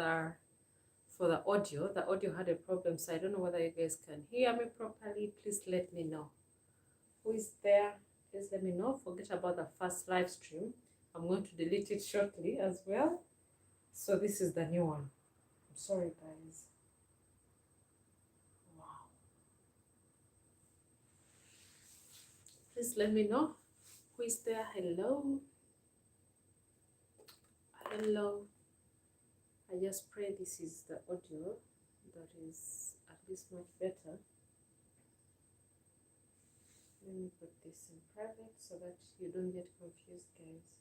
the audio. The audio had a problem, so I don't know whether you guys can hear me properly. Please let me know. Who is there? Please let me know. Forget about the first live stream. I'm going to delete it shortly as well. So this is the new one. I'm sorry, guys. Wow. Please let me know. Who is there? Hello. Hello. I just pray this is the audio that is at least much better. Let me put this in private so that you don't get confused, guys.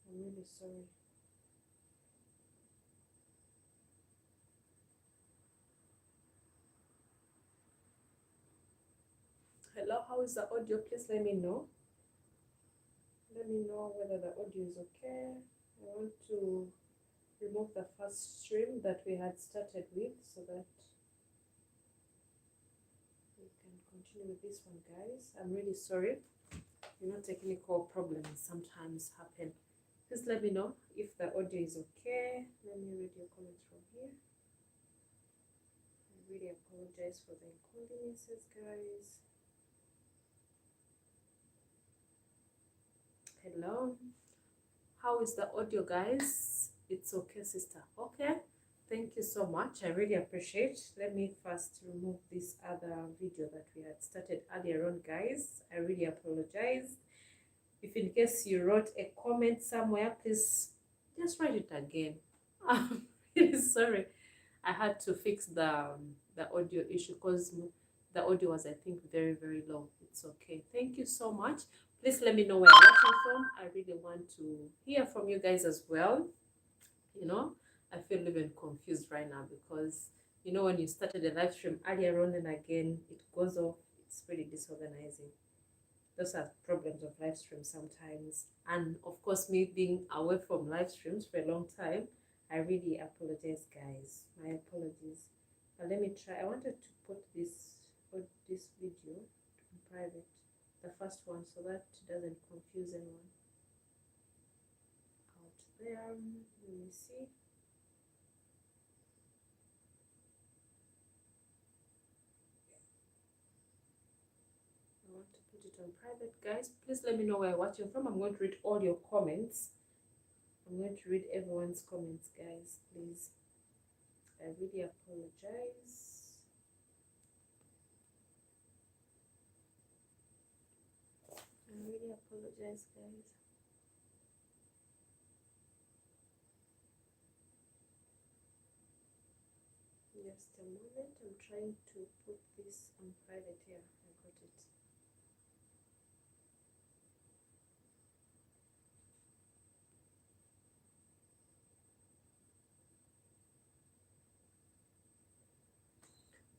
I'm really sorry. Hello, how is the audio? Please let me know. Let me know whether the audio is okay. I want to remove the first stream that we had started with so that we can continue with this one, guys. I'm really sorry. You know, technical problems sometimes happen. Please let me know if the audio is okay. Let me read your comments from here. I really apologize for the inconveniences, guys. Hello. How is the audio, guys? It's okay, sister. Okay. Thank you so much. I really appreciate. Let me first remove this other video that we had started earlier on, guys. I really apologize. If in case you wrote a comment somewhere, please just write it again. I'm really sorry. I had to fix the audio issue because the audio was, I think, very, very low. It's okay. Thank you so much. Please let me know where you're watching from. I really want to hear from you guys as well. You know, I feel even confused right now because, you know, when you started the live stream earlier on and again it goes off, it's really disorganizing. Those are problems of live streams sometimes. And of course, me being away from live streams for a long time, I really apologize, guys. My apologies. But let me try. I wanted to put this video in private, the first one, so that it doesn't confuse anyone out there. Let me see. I want to put it on private, guys. Please let me know where you're watching from. I'm going to read all your comments. I'm going to read everyone's comments, guys. Please. I really apologize. I really apologize, guys. Just a moment. I'm trying to put this on private here. I got it.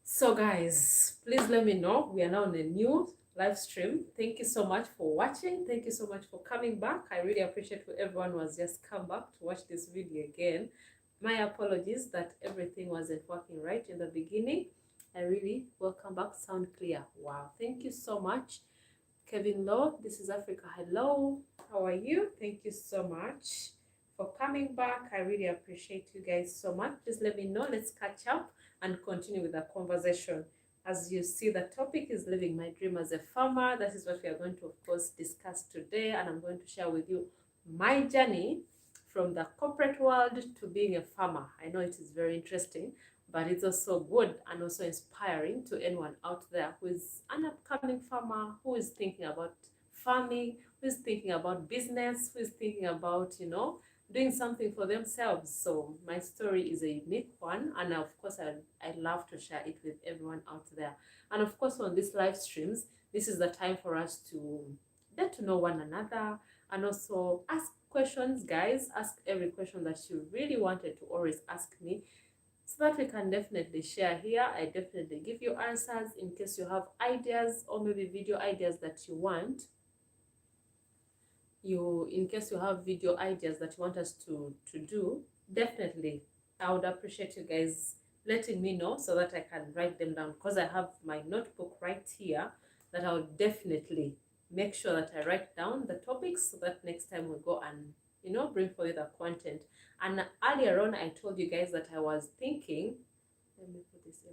So guys, please let me know. We are now on a new live stream. Thank you so much for watching. Thank you so much for coming back. I really appreciate for everyone who has just come back to watch this video again. My apologies that everything wasn't working right in the beginning. I really welcome back. Sound clear. Wow. Thank you so much. Kevin Law, this is Africa. Hello. How are you? Thank you so much for coming back. I really appreciate you guys so much. Please let me know. Let's catch up and continue with the conversation. As you see, the topic is living my dream as a farmer. That is what we are going to, of course, discuss today. And I'm going to share with you my journey from the corporate world to being a farmer. I know it is very interesting, but it's also good and also inspiring to anyone out there who is an upcoming farmer, who is thinking about farming, who is thinking about business, who is thinking about, you know, doing something for themselves. So my story is a unique one, and of course I love to share it with everyone out there. And of course on these live streams, this is the time for us to get to know one another and also ask questions, guys. Ask every question that you really wanted to always ask me, so that we can definitely share here. I definitely give you answers in case you have ideas or maybe video ideas that you want. In case you have video ideas that you want us to do, definitely I would appreciate you guys letting me know so that I can write them down, because I have my notebook right here that I will definitely make sure that I write down the topics so that next time we go and, bring for you the content. And earlier on, I told you guys that I was thinking, let me put this here.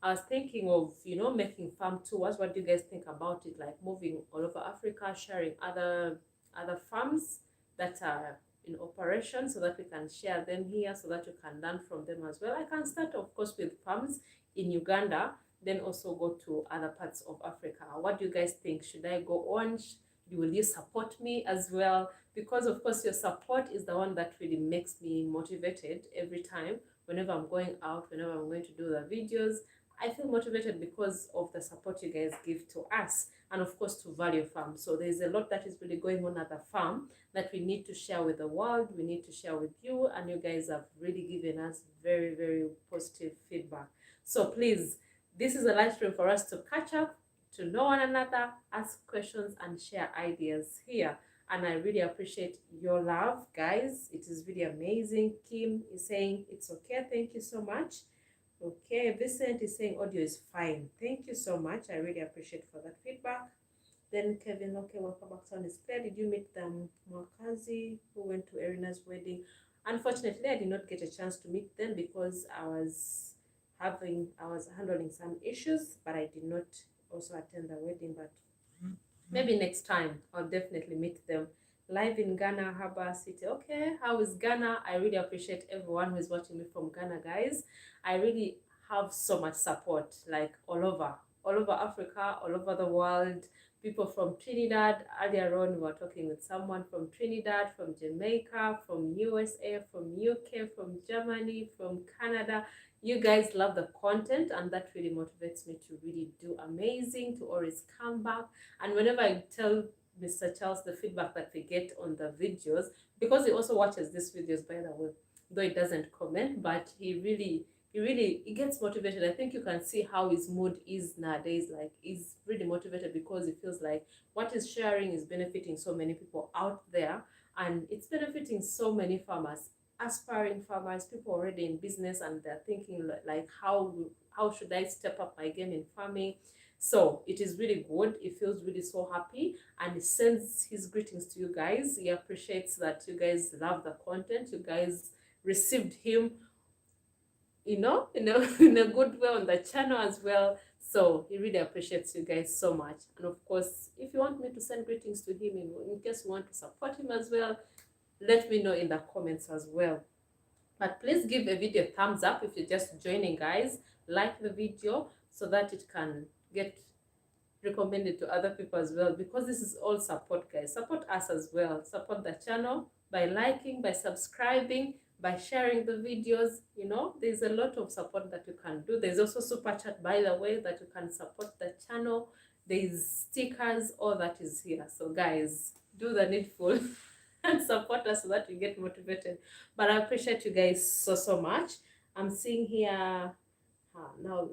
I was thinking of, making farm tours. What do you guys think about it? Like moving all over Africa, sharing other farms that are in operation so that we can share them here, so that you can learn from them as well. I can start, of course, with farms in Uganda, then also go to other parts of Africa. What do you guys think? Should I go on? Will you support me as well? Because, of course, your support is the one that really makes me motivated every time. Whenever I'm going out, whenever I'm going to do the videos, I feel motivated because of the support you guys give to us, and of course to Value Farm. So there's a lot that is really going on at the farm that we need to share with the world, we need to share with you, and you guys have really given us very, very positive feedback. So please, this is a live stream for us to catch up, to know one another, ask questions, and share ideas here. And I really appreciate your love, guys. It is really amazing. Kim is saying it's okay. Thank you so much. Okay, Vincent is saying audio is fine. Thank you so much. I really appreciate for that feedback. Then Kevin, okay, welcome back. Sound is clear. Did you meet them, Mwakazi, who went to Erina's wedding? Unfortunately, I did not get a chance to meet them because I was handling some issues, but I did not also attend the wedding. But maybe next time I'll definitely meet them. Live in Ghana, Harbour City. Okay, how is Ghana? I really appreciate everyone who is watching me from Ghana, guys. I really have so much support, like all over Africa, all over the world. People from Trinidad. Earlier on, we were talking with someone from Trinidad, from Jamaica, from USA, from UK, from Germany, from Canada. You guys love the content, and that really motivates me to really do amazing, to always come back. And whenever I tell Mr. Charles the feedback that we get on the videos, because he also watches these videos, by the way, though he doesn't comment, but he gets motivated. I think you can see how his mood is nowadays. Like, he's really motivated because he feels like what he's sharing is benefiting so many people out there, and it's benefiting so many farmers, aspiring farmers, people already in business, and they're thinking like how should I step up my game in farming. So it is really good. He feels really so happy, and he sends his greetings to you guys. He appreciates that you guys love the content. You guys received him, in a good way on the channel as well. So he really appreciates you guys so much. And of course, if you want me to send greetings to him, in case you want to support him as well, let me know in the comments as well. But please give a video a thumbs up if you're just joining, guys. Like the video so that it can get recommended to other people as well, because this is all support, guys. Support us as well. Support the channel by liking, by subscribing, by sharing the videos. There's a lot of support that you can do. There's also super chat, by the way, that you can support the channel. There's stickers, all that is here. So guys, do the needful and support us so that we get motivated. But I appreciate you guys so much. I'm seeing here now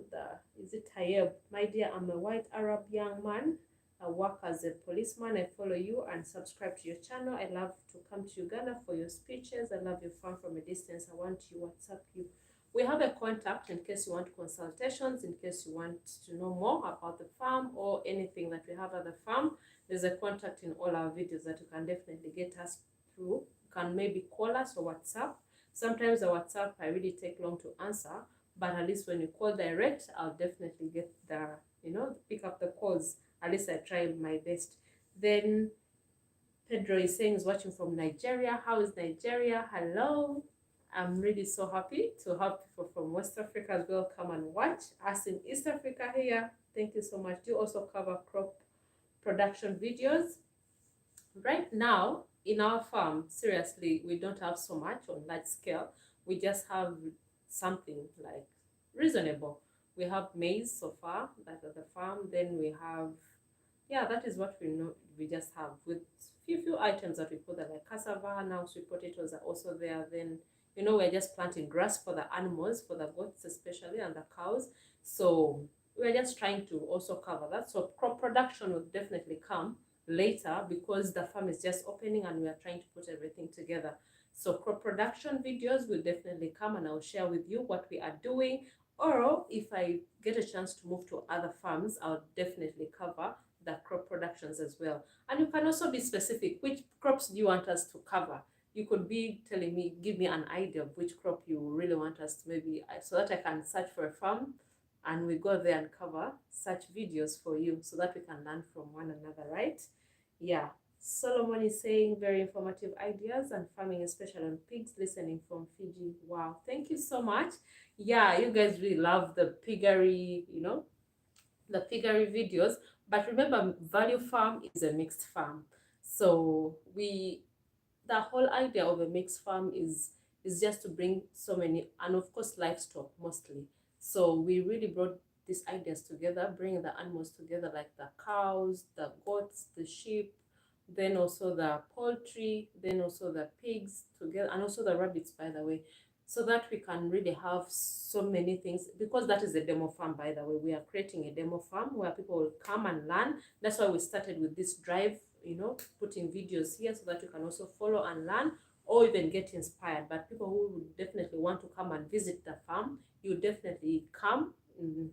is it Tayeb? My dear, I'm a white Arab young man. I work as a policeman. I follow you and subscribe to your channel. I love to come to Uganda for your speeches. I love your fun from a distance. I want you, WhatsApp you. We have a contact in case you want consultations, in case you want to know more about the farm or anything that we have at the farm. There's a contact in all our videos that you can definitely get us through. You can maybe call us or WhatsApp. Sometimes the WhatsApp, I really take long to answer, but at least when you call direct, I'll definitely get pick up the calls. At least I try my best. Then Pedro is saying he's watching from Nigeria. How is Nigeria? Hello. I'm really so happy to have people from West Africa as well come and watch us in East Africa here. Thank you so much. Do also cover crop production videos. Right now in our farm, seriously, we don't have so much on large scale. We just have something like reasonable. We have maize so far, that at the farm. Then we have, that is what we know. We just have with few items that we put there, like cassava. Now sweet potatoes are also there. Then we're just planting grass for the animals, for the goats especially, and the cows. So we're just trying to also cover that. So crop production will definitely come later because the farm is just opening and we are trying to put everything together. So crop production videos will definitely come, and I'll share with you what we are doing. Or if I get a chance to move to other farms, I'll definitely cover the crop productions as well. And you can also be specific. Which crops do you want us to cover? You could be telling me, give me an idea of which crop you really want us to maybe, so that I can search for a farm and we go there and cover such videos for you so that we can learn from one another, right? Yeah. Solomon is saying very informative ideas and farming, especially on pigs, listening from Fiji. Wow, thank you so much. Yeah, you guys really love the piggery, the piggery videos. But remember, value farm is a mixed farm. So the whole idea of a mixed farm is just to bring so many, and of course livestock mostly. So we really brought these ideas together, bringing the animals together, like the cows, the goats, the sheep, then also the poultry, then also the pigs together, and also the rabbits, by the way, so that we can really have so many things. Because that is a demo farm, by the way, we are creating a demo farm where people will come and learn. That's why we started with this drive, putting videos here so that you can also follow and learn, or even get inspired. But people who would definitely want to come and visit the farm, you definitely come in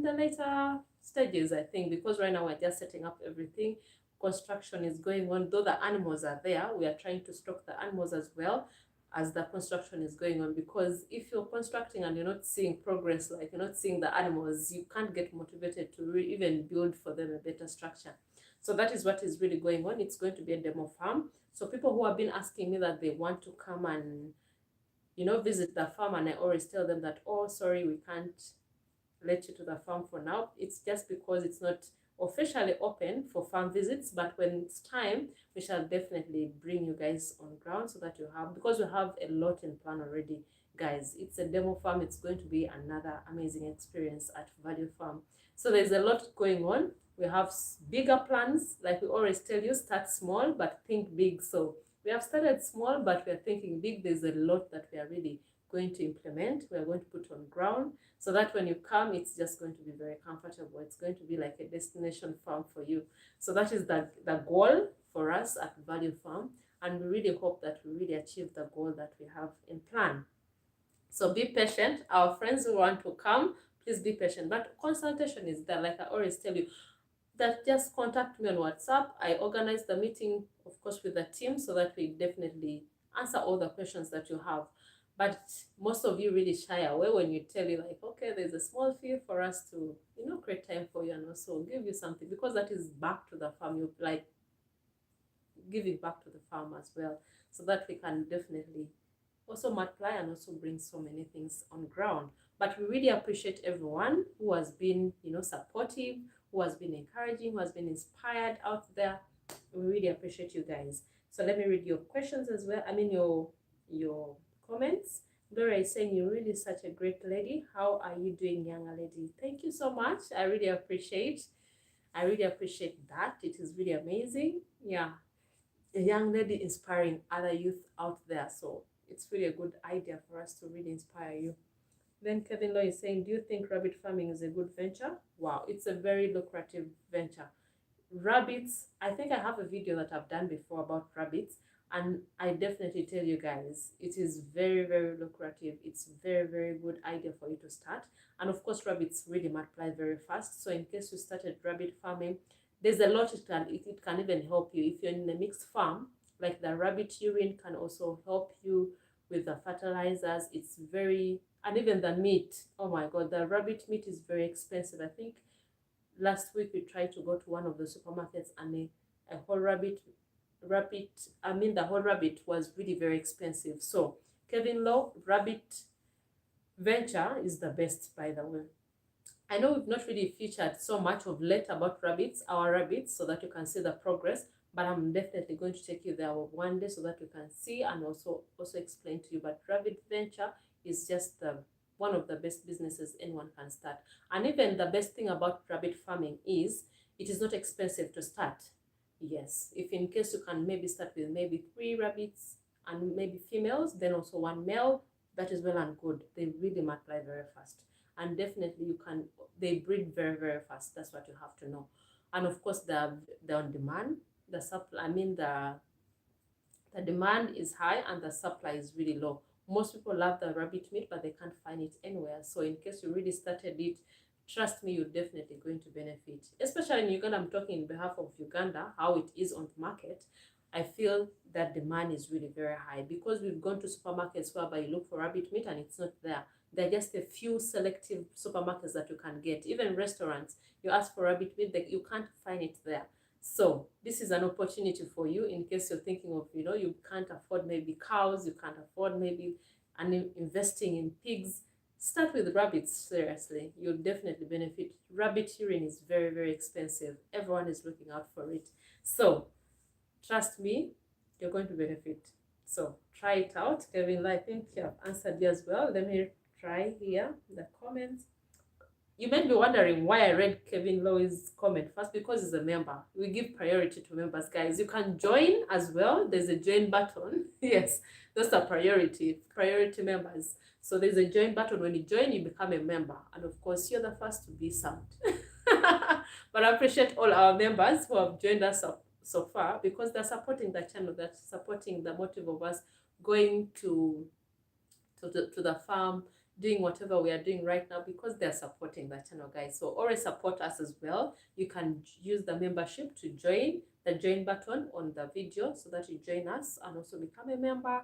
the later stages, I think, because right now we're just setting up everything. Construction is going on. Though the animals are there, we are trying to stock the animals as well as the construction is going on. Because if you're constructing and you're not seeing progress, like you're not seeing the animals, you can't get motivated to even build for them a better structure. So that is what is really going on. It's going to be a demo farm. So people who have been asking me that they want to come and visit the farm, and I always tell them that, oh, sorry, we can't let you to the farm for now. It's just because it's not officially open for farm visits, but when it's time, we shall definitely bring you guys on ground so that you have, because we have a lot in plan already, guys. It's a demo farm. It's going to be another amazing experience at Value Farm. So there's a lot going on. We have bigger plans. Like we always tell you, start small but think big. So we have started small, but we are thinking big. There's a lot that we are really going to implement, we are going to put on ground, so that when you come, it's just going to be very comfortable. It's going to be like a destination farm for you. So that is the goal for us at Value Farm, and we really hope that we really achieve the goal that we have in plan. So be patient. Our friends who want to come, please be patient. But consultation is there, like I always tell you, that just contact me on WhatsApp. I organize the meeting, of course, with the team so that we definitely answer all the questions that you have. But most of you really shy away when you tell you like, okay, there's a small fee for us to, create time for you and also give you something, because that is back to the farm. You like give it back to the farm as well, so that we can definitely also multiply and also bring so many things on ground. But we really appreciate everyone who has been, supportive, who has been encouraging, who has been inspired out there. We really appreciate you guys. So let me read your questions as well. I mean your comments. Gloria is saying, you're really such a great lady. How are you doing, young lady? Thank you so much. I really appreciate that. It is really amazing. Yeah, a young lady inspiring other youth out there. So it's really a good idea for us to really inspire you. Then Kevin Law is saying, do you think rabbit farming is a good venture? Wow, it's a very lucrative venture. Rabbits, I think I have a video that I've done before about rabbits, and I definitely tell you guys, it is very, very lucrative. It's very, very good idea for you to start. And of course, rabbits really multiply very fast. So in case you started rabbit farming, there's a lot it can even help you. If you're in a mixed farm, like the rabbit urine can also help you with the fertilizers. It's very, and even the meat. Oh my God, the rabbit meat is very expensive. I think last week we tried to go to one of the supermarkets, and a whole the whole rabbit was really very expensive. So Kevin Law, rabbit venture is the best, by the way. I know we've not really featured so much of late about our rabbits, so that you can see the progress, but I'm definitely going to take you there one day so that you can see and also explain to you. But rabbit venture is just one of the best businesses anyone can start. And even the best thing about rabbit farming is it is not expensive to start. Yes, if in case you can maybe start with maybe 3 rabbits and maybe females, then also 1 male, that is well and good. They really multiply very fast, and definitely they breed very, very fast. That's what you have to know. And of course, the on demand, the supply, the demand is high and the supply is really low. Most people love the rabbit meat, but they can't find it anywhere. So in case you really started it trust me, you're definitely going to benefit. Especially in Uganda, I'm talking in behalf of Uganda, how it is on the market. I feel that demand is really very high because we've gone to supermarkets whereby you look for rabbit meat and it's not there. There are just a few selective supermarkets that you can get. Even restaurants, you ask for rabbit meat, you can't find it there. So this is an opportunity for you in case you're thinking of, you can't afford maybe cows, you can't afford maybe investing in pigs. Start with rabbits, seriously. You'll definitely benefit. Rabbit urine is very, very expensive. Everyone is looking out for it. So trust me, you're going to benefit. So try it out. Kevin, I think you have answered you as well. Let me try here the comments. You may be wondering why I read Kevin Lowe's comment first, because he's a member. We give priority to members, guys. You can join as well. There's a join button. Yes, those are priority members. So there's a join button. When you join, you become a member. And of course, you're the first to be served. But I appreciate all our members who have joined us so far, because they're supporting the channel, they're supporting the motive of us going to the farm, doing whatever we are doing right now, because they're supporting the channel, guys. So always support us as well. You can use the membership to join, the join button on the video, so that you join us and also become a member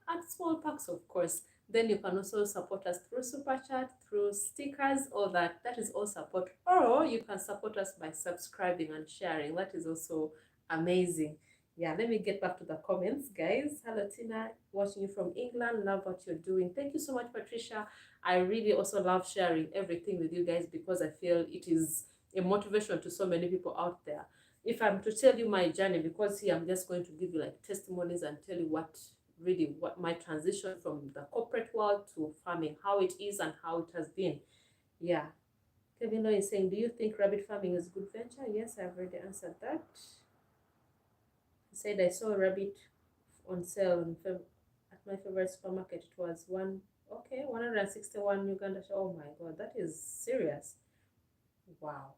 at small packs, of course. Then you can also support us through super chat, through stickers, all that. That is all support. Or you can support us by subscribing and sharing. That is also amazing. Yeah, let me get back to the comments, guys. Hello, Tina, watching you from England. Love what you're doing. Thank you so much, Patricia. I really also love sharing everything with you guys, because I feel it is a motivation to so many people out there. If I'm to tell you my journey, because here I'm just going to give you like testimonies and tell you what my transition from the corporate world to farming, how it is and how it has been. Yeah. Kevin Lowe is saying, do you think rabbit farming is a good venture? Yes, I've already answered that. He said, I saw a rabbit on sale at my favorite supermarket. It was 161 Uganda. Oh my God, that is serious. Wow.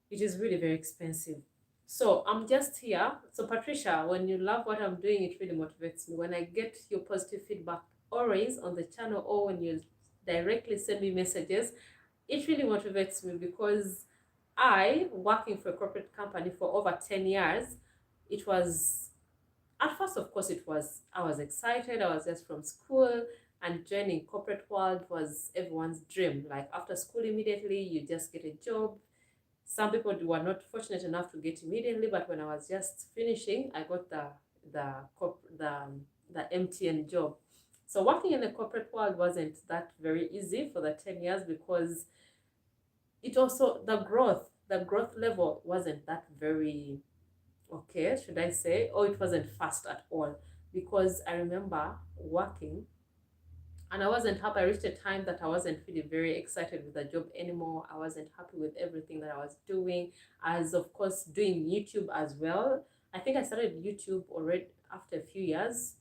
It is really very expensive. So I'm just here. So Patricia, when you love what I'm doing, it really motivates me. When I get your positive feedback always on the channel, or when you directly send me messages, it really motivates me, because I, working for a corporate company for over 10 years, it was, at first, of course, I was excited. I was just from school, and joining corporate world was everyone's dream. Like after school, immediately, you just get a job. Some people were not fortunate enough to get immediately, but when I was just finishing, I got the MTN job. So working in the corporate world wasn't that very easy for the 10 years, because it also, the growth level wasn't that very okay, should I say, or it wasn't fast at all. Because I remember working and I wasn't happy. I reached a time that I wasn't really very excited with the job anymore. I wasn't happy with everything that I was doing, as of course doing YouTube as well. I think I started YouTube already after a few years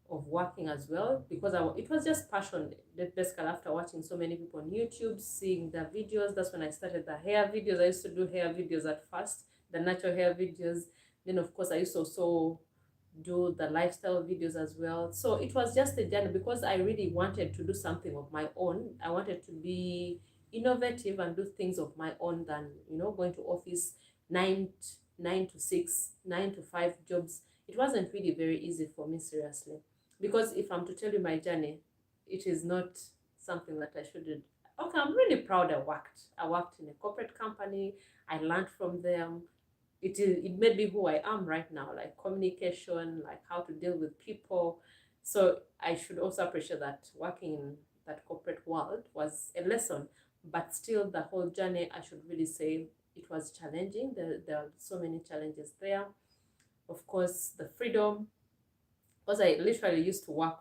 of working as well, because it was just passion. Basically, after watching so many people on YouTube, seeing the videos, that's when I started the hair videos. I used to do hair videos at first, the natural hair videos. Then of course I used to also do the lifestyle videos as well. So it was just a journey, because I really wanted to do something of my own. I wanted to be innovative and do things of my own than, going to office 9 to 6, 9 to 5 jobs. It wasn't really very easy for me, seriously. Because if I'm to tell you my journey, it is not something that I should do. Okay, I'm really proud I worked in a corporate company. I learned from them. It made me who I am right now, like communication, like how to deal with people. So I should also appreciate that working in that corporate world was a lesson. But still, the whole journey, I should really say, it was challenging. There are so many challenges there. Of course, the freedom, because I literally used to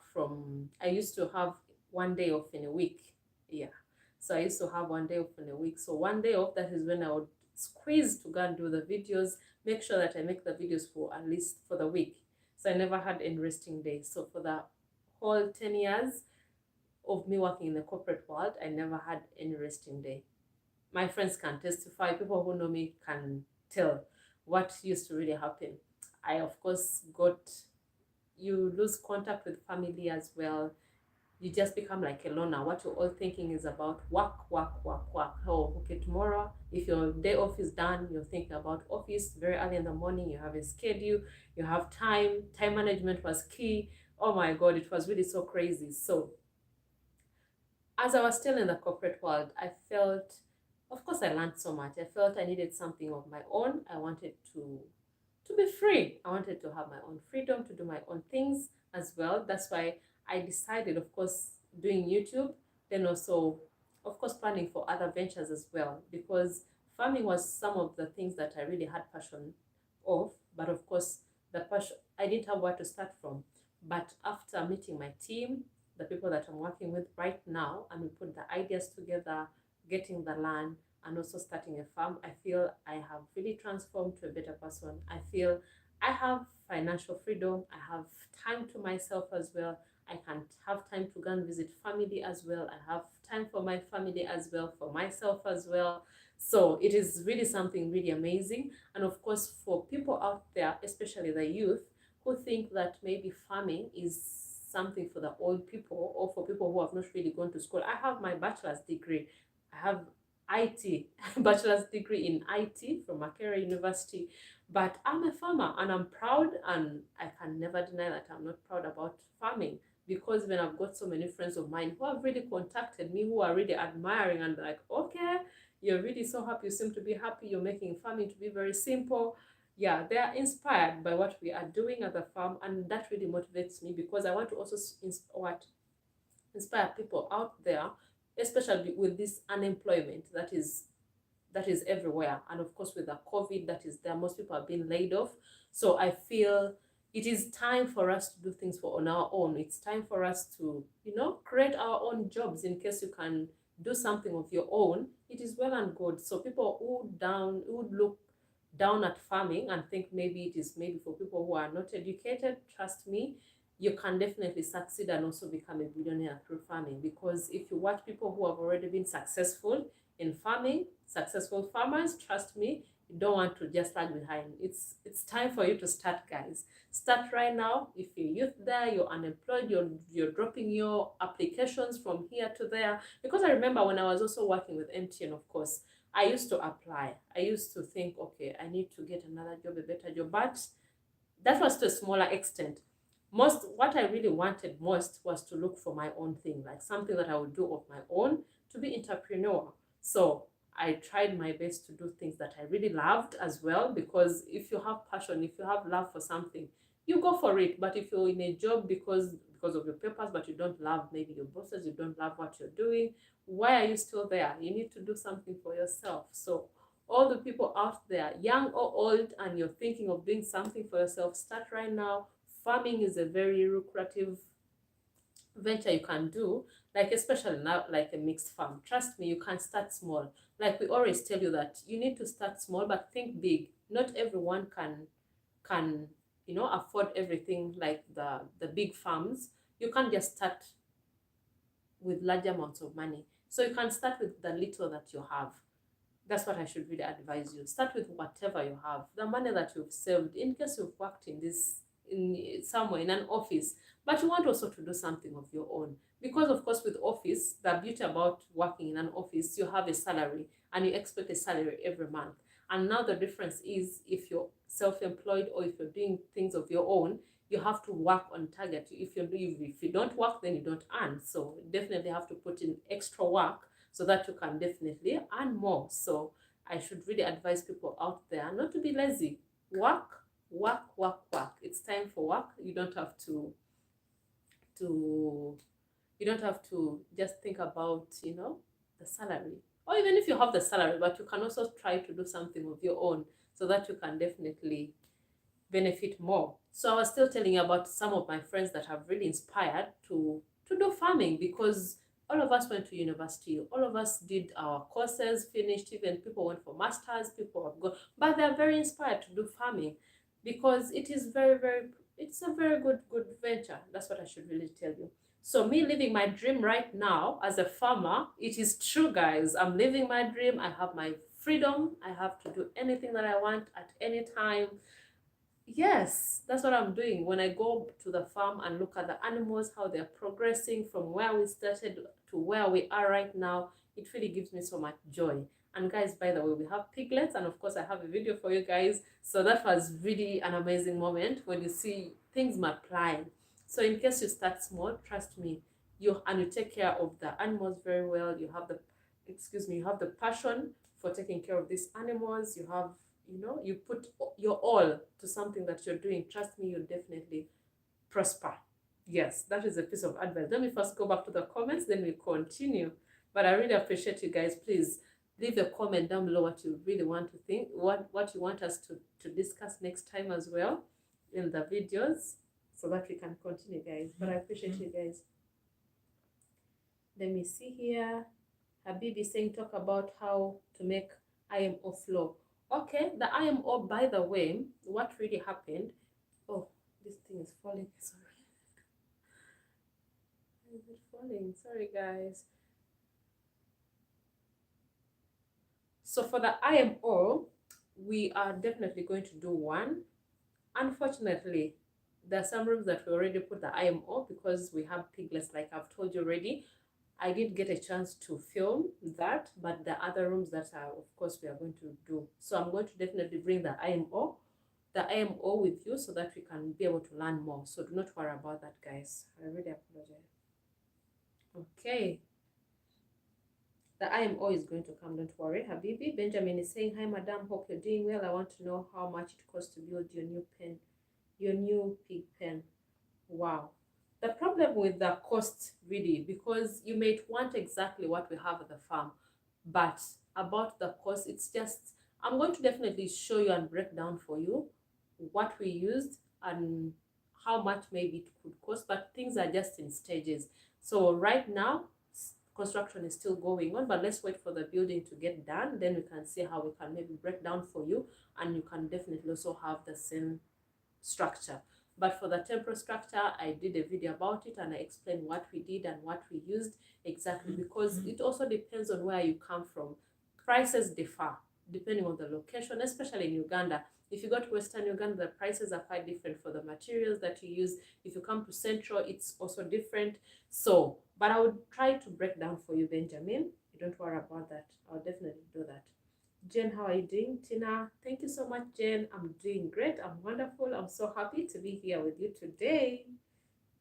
I used to have 1 day off in a week. Yeah. So I used to have 1 day off in a week. So 1 day off, that is when I would squeeze to go and do the videos, make sure that I make the videos for at least for the week. So I never had any resting day. So for the whole 10 years of me working in the corporate world, I never had any resting day. My friends can testify, people who know me can tell what used to really happen. I, of course, you lose contact with family as well. you just become like a loner. What you're all thinking is about work, work, work, work. Oh, okay, tomorrow, if your day off is done, you're thinking about office very early in the morning, you have a schedule, you have time management was key. Oh my God, it was really so crazy. So as I was still in the corporate world, I felt, of course, I learned so much. I felt I needed something of my own. I wanted to be free. I wanted to have my own freedom to do my own things as well. That's why I decided, of course, doing YouTube, then also, of course, planning for other ventures as well, because farming was some of the things that I really had passion of. But of course, the passion, I didn't have where to start from. But after meeting my team, the people that I'm working with right now, and we put the ideas together, getting the land, and also starting a farm, I feel I have really transformed to a better person. I feel I have financial freedom. I have time to myself as well. I can have time to go and visit family as well. I have time for my family as well, for myself as well. So it is really something really amazing. And of course, for people out there, especially the youth, who think that maybe farming is something for the old people or for people who have not really gone to school. I have my bachelor's degree. I have IT, bachelor's degree in IT from Makerere University. But I'm a farmer and I'm proud, and I can never deny that I'm not proud about farming, because when I've got so many friends of mine who have really contacted me, who are really admiring and like, okay, you're really so happy, you seem to be happy, you're making farming to be very simple. Yeah, they are inspired by what we are doing at the farm, and that really motivates me, because I want to also inspire people out there, especially with this unemployment that is everywhere, and of course with the COVID that is there, most people are being laid off. So I feel it is time for us to do things for on our own. It's time for us to, create our own jobs. In case you can do something of your own, it is well and good. So people who would look down at farming and think maybe it is maybe for people who are not educated, trust me, you can definitely succeed and also become a billionaire through farming. Because if you watch people who have already been successful in farming, successful farmers, trust me, you don't want to just lag behind. It's time for you to start, guys. Start right now. If you're youth there, you're unemployed, you're dropping your applications from here to there. Because I remember when I was also working with MTN, of course, I used to apply. I used to think, okay, I need to get another job, a better job. But that was to a smaller extent. What I really wanted most was to look for my own thing, like something that I would do of my own, to be entrepreneur. So I tried my best to do things that I really loved as well, because if you have passion, if you have love for something, you go for it. But if you're in a job because of your papers, but you don't love maybe your bosses, you don't love what you're doing, why are you still there? You need to do something for yourself. So all the people out there, young or old, and you're thinking of doing something for yourself, start right now. Farming is a very lucrative venture you can do, like especially now, like a mixed farm. Trust me, you can start small. Like we always tell you that you need to start small but think big. Not everyone can afford everything like the big farms. You can't just start with large amounts of money. So you can start with the little that you have. That's what I should really advise you. Start with whatever you have. The money that you've saved, in case you've worked in somewhere in an office, but you want also to do something of your own. Because of course with office, the beauty about working in an office, you have a salary and you expect a salary every month. And now the difference is, if you're self-employed or if you're doing things of your own, you have to work on target. If you don't work, then you don't earn. So you definitely have to put in extra work so that you can definitely earn more. So I should really advise people out there not to be lazy. Work, work, work, work. It's time for work. You don't have to just think about the salary. Or even if you have the salary, but you can also try to do something of your own, so that you can definitely benefit more. So I was still telling you about some of my friends that have really inspired to do farming, because all of us went to university, all of us did our courses, finished, even people went for masters, people have gone, but they're very inspired to do farming, because it is it's a very good venture. That's what I should really tell you. So me living my dream right now as a farmer, it is true, guys. I'm living my dream. I have my freedom. I have to do anything that I want at any time. Yes, that's what I'm doing. When I go to the farm and look at the animals, how they're progressing from where we started to where we are right now, it really gives me so much joy. And guys, by the way, we have piglets, and of course, I have a video for you guys. So that was really an amazing moment when you see things multiplying. So in case you start small, trust me, you take care of the animals very well. You have the, excuse me, you have the passion for taking care of these animals. You have, you put your all to something that you're doing. Trust me, you'll definitely prosper. Yes, that is a piece of advice. Let me first go back to the comments, then we continue. But I really appreciate you guys. Please leave a comment down below what you really want to think, what you want us to discuss next time as well in the videos, so that we can continue, guys. But I appreciate you guys. Let me see here. Habibi saying talk about how to make IMO flow. Okay, the IMO, by the way, what really happened? Oh, this thing is falling. Sorry. Why is it falling? Sorry, guys. So for the IMO, we are definitely going to do one. Unfortunately, there are some rooms that we already put the IMO because we have piglets, like I've told you already. I did get a chance to film that, but the other rooms that are, of course, we are going to do. So I'm going to definitely bring the IMO with you so that we can be able to learn more. So do not worry about that, guys. I really apologize. Okay. The IMO is going to come, don't worry. Habibi Benjamin is saying, hi, madam, hope you're doing well. I want to know how much it costs to build your new pen, your new pig pen. Wow. The problem with the cost, really, because you may want exactly what we have at the farm, but about the cost, it's just, I'm going to definitely show you and break down for you what we used and how much maybe it could cost, but things are just in stages. So right now, construction is still going on, but let's wait for the building to get done, then we can see how we can maybe break down for you, and you can definitely also have the same structure. But for the temporal structure, I did a video about it and I explained what we did and what we used exactly, because it also depends on where you come from. Prices differ depending on the location, especially in Uganda. If you go to Western Uganda, the prices are quite different for the materials that you use. If you come to Central, it's also different. So, but I would try to break down for you, Benjamin. You don't worry about that. I'll definitely do that. Jen, how are you doing? Tina, thank you so much, Jen. I'm doing great. I'm wonderful. I'm so happy to be here with you today.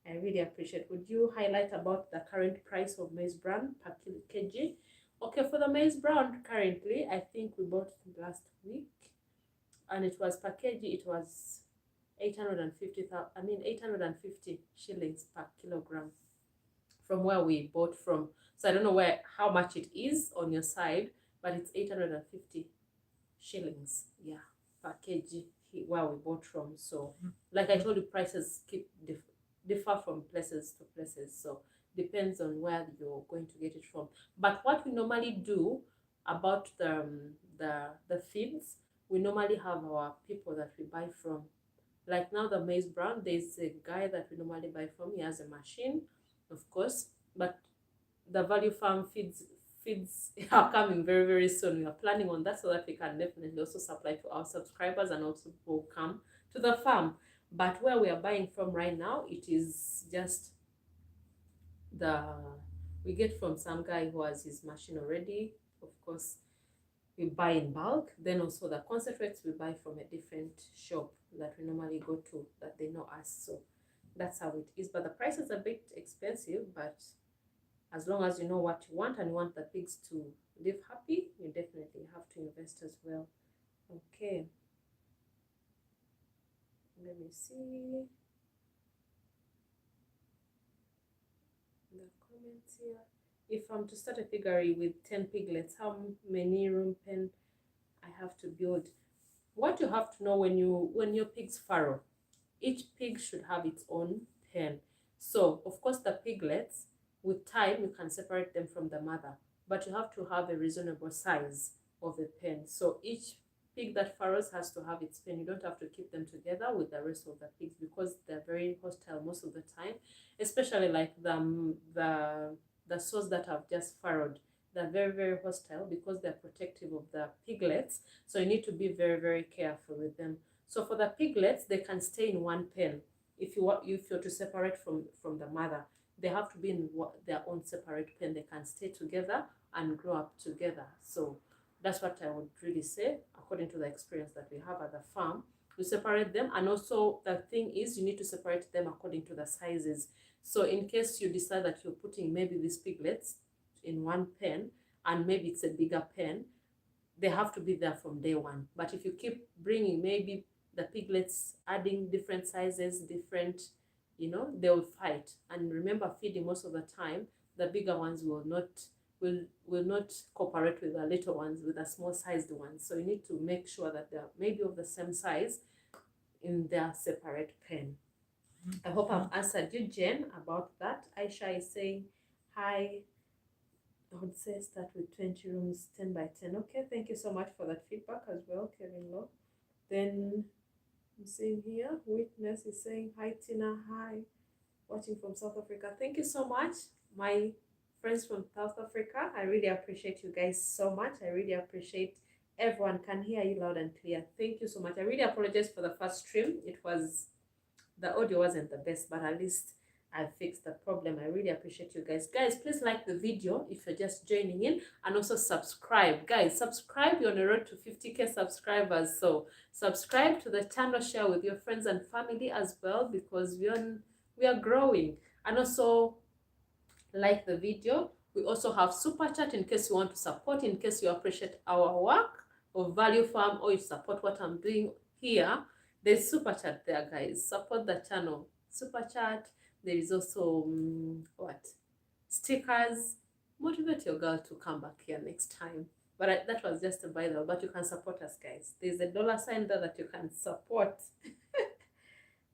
I really appreciate. Would you highlight about the current price of maize bran per kg? Okay, for the maize bran currently, I think we bought it last week, and it was per kg. It was 850 shillings per kilogram from where we bought from. So I don't know how much it is on your side, but it's 850 shillings, yeah, per kg where we bought from. So like I told you, prices keep differ from places to places, so depends on where you're going to get it from. But what we normally do about the feeds, we normally have our people that we buy from. Like now the maize brown, there's a guy that we normally buy from. He has a machine, of course, but the value farm feeds are coming very, very soon. We are planning on that so that we can definitely also supply to our subscribers and also people come to the farm. But where we are buying from right now, it is just we get from some guy who has his machine already. Of course, we buy in bulk. Then also the concentrates we buy from a different shop that we normally go to, that they know us. So that's how it is. But the price is a bit expensive, but as long as you know what you want and you want the pigs to live happy, you definitely have to invest as well. Okay. Let me see the comments here. If I'm to start a piggery with 10 piglets, how many room pen I have to build? What you have to know when your pigs farrow, each pig should have its own pen. So of course the piglets, with time you can separate them from the mother, but you have to have a reasonable size of a pen. So each pig that farrows has to have its pen. You don't have to keep them together with the rest of the pigs because they're very hostile most of the time, especially like the sows that have just farrowed. They're very, very hostile because they're protective of the piglets. So you need to be very, very careful with them. So for the piglets, they can stay in one pen. If you're to separate from the mother, they have to be in their own separate pen. They can stay together and grow up together. So that's what I would really say, according to the experience that we have at the farm. We separate them, and also the thing is you need to separate them according to the sizes. So in case you decide that you're putting maybe these piglets in one pen and maybe it's a bigger pen, they have to be there from day one. But if you keep bringing maybe the piglets, adding different sizes, different, they will fight. And remember, feeding most of the time, the bigger ones will not cooperate with the little ones, with the small sized ones. So you need to make sure that they're maybe of the same size in their separate pen. I hope I've answered you, Jen, about that. Aisha is saying, hi. I would say start with 20 rooms, 10 by 10. Okay, thank you so much for that feedback as well, Kevin Law. Then I'm seeing here, Witness is saying, hi, Tina, hi. Watching from South Africa. Thank you so much, my friends from South Africa. I really appreciate you guys so much. I really appreciate everyone can hear you loud and clear. Thank you so much. I really apologize for the first stream. The audio wasn't the best, but at least I fixed the problem. I really appreciate you guys. Guys, please like the video if you're just joining in, and also subscribe. Guys, subscribe. You're on the road to 50k subscribers. So subscribe to the channel, share with your friends and family as well, because we are growing. And also like the video. We also have super chat in case you want to support, in case you appreciate our work or value farm, or you support what I'm doing here. There's super chat there, guys. Support the channel. Super chat. There is also stickers. Motivate your girl to come back here next time. But that was just a by the way, but you can support us, guys. There's a $sign there that you can support.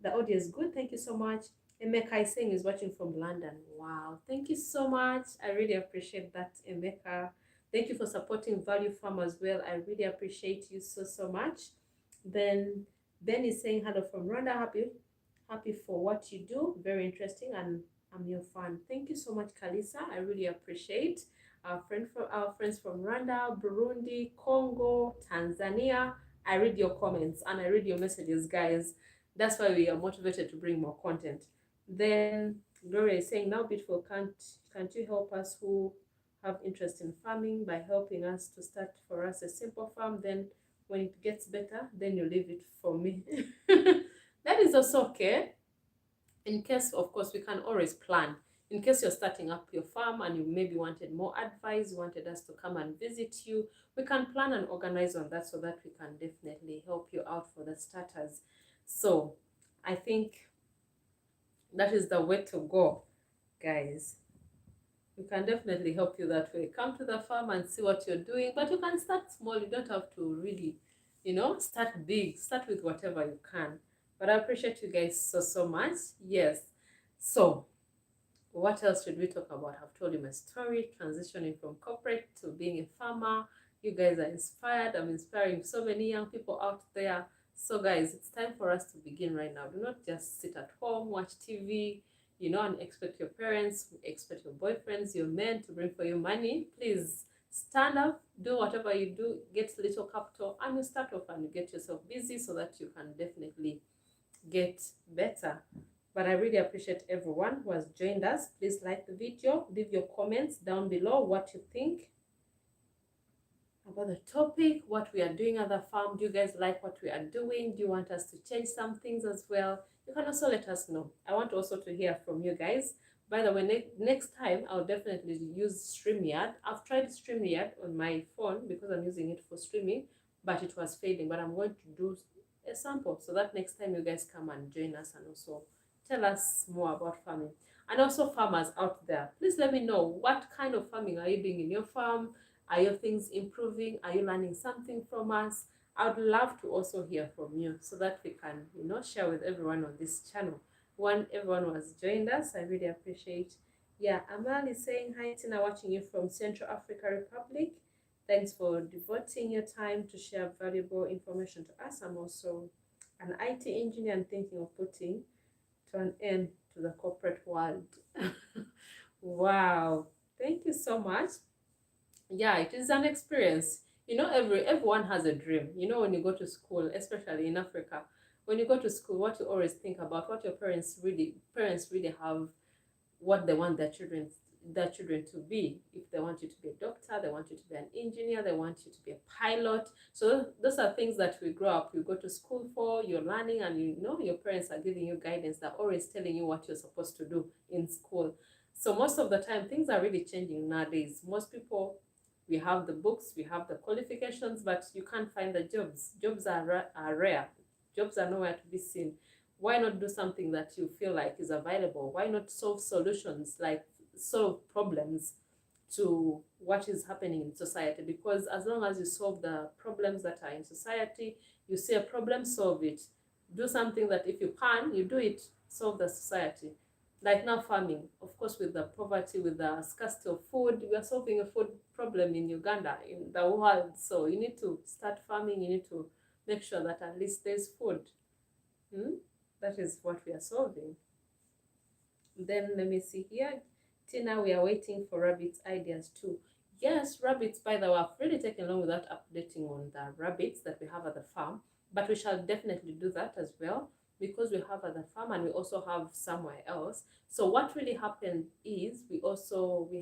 The audio is good. Thank you so much. Emeka is saying is watching from London. Wow, thank you so much. I really appreciate that, Emeka. Thank you for supporting Value Farm as well. I really appreciate you so much. Then Ben is saying hello from Rwanda. Happy for what you do. Very interesting, and I'm your fan. Thank you so much, Kalisa. I really appreciate our friends from Rwanda, Burundi, Congo, Tanzania. I read your comments and I read your messages, guys. That's why we are motivated to bring more content. Then Gloria is saying, now beautiful, can't you help us who have interest in farming by helping us to start for us a simple farm? Then when it gets better, then you leave it for me. That is also okay. In case, of course, we can always plan. In case you're starting up your farm and you maybe wanted more advice, you wanted us to come and visit you, we can plan and organize on that so that we can definitely help you out for the starters. So I think that is the way to go, guys. We can definitely help you that way. Come to the farm and see what you're doing, but you can start small. You don't have to really, start big. Start with whatever you can. But I appreciate you guys so much. Yes. So what else should we talk about? I've told you my story, transitioning from corporate to being a farmer. You guys are inspired. I'm inspiring so many young people out there. So guys, it's time for us to begin right now. Do not just sit at home, watch TV, and expect your parents, expect your boyfriends, your men to bring for you money. Please stand up, do whatever you do, get little capital, and you start off and you get yourself busy so that you can definitely get better. But I really appreciate everyone who has joined us. Please like the video, leave your comments down below what you think about the topic, what we are doing at the farm. Do you guys like what we are doing? Do you want us to change some things as well? You can also let us know. I want also to hear from you guys. By the way, next time I'll definitely use StreamYard. I've tried StreamYard on my phone because I'm using it for streaming, but it was failing. But I'm going to do a sample so that next time you guys come and join us and also tell us more about farming. And also farmers out there, please let me know, what kind of farming are you doing in your farm? Are your things improving? Are you learning something from us? I would love to also hear from you so that we can, share with everyone on this channel. When everyone who has joined us, I really appreciate. Yeah, Amal is saying, hi Tina, watching you from Central Africa Republic. Thanks for devoting your time to share valuable information to us. I'm also an IT engineer and thinking of putting to an end to the corporate world. Wow, thank you so much. Yeah, it is an experience. Everyone has a dream. When you go to school, especially in Africa, when you go to school, what you always think about, what your parents really have, what they want their children to be. If they want you to be a doctor, they want you to be an engineer, they want you to be a pilot. So those are things that we grow up, you go to school for, you're learning, and your parents are giving you guidance. They're always telling you what you're supposed to do in school. So most of the time, things are really changing nowadays. Most people, we have the books, we have the qualifications, but you can't find the jobs. Jobs are rare. Jobs are nowhere to be seen. Why not do something that you feel like is available? Why not solve solutions, like solve problems to what is happening in society? Because as long as you solve the problems that are in society, you see a problem, solve it. Do something that if you can, you do it, solve the society. Like now, farming, of course, with the poverty, with the scarcity of food, we are solving a food problem in Uganda, in the world. So you need to start farming, you need to make sure that at least there's food. That is what we are solving. Then let me see here. Tina, we are waiting for rabbits ideas too. Yes, rabbits, by the way, I've really taken long without updating on the rabbits that we have at the farm, but we shall definitely do that as well, because we have at the farm and we also have somewhere else. So what really happened is we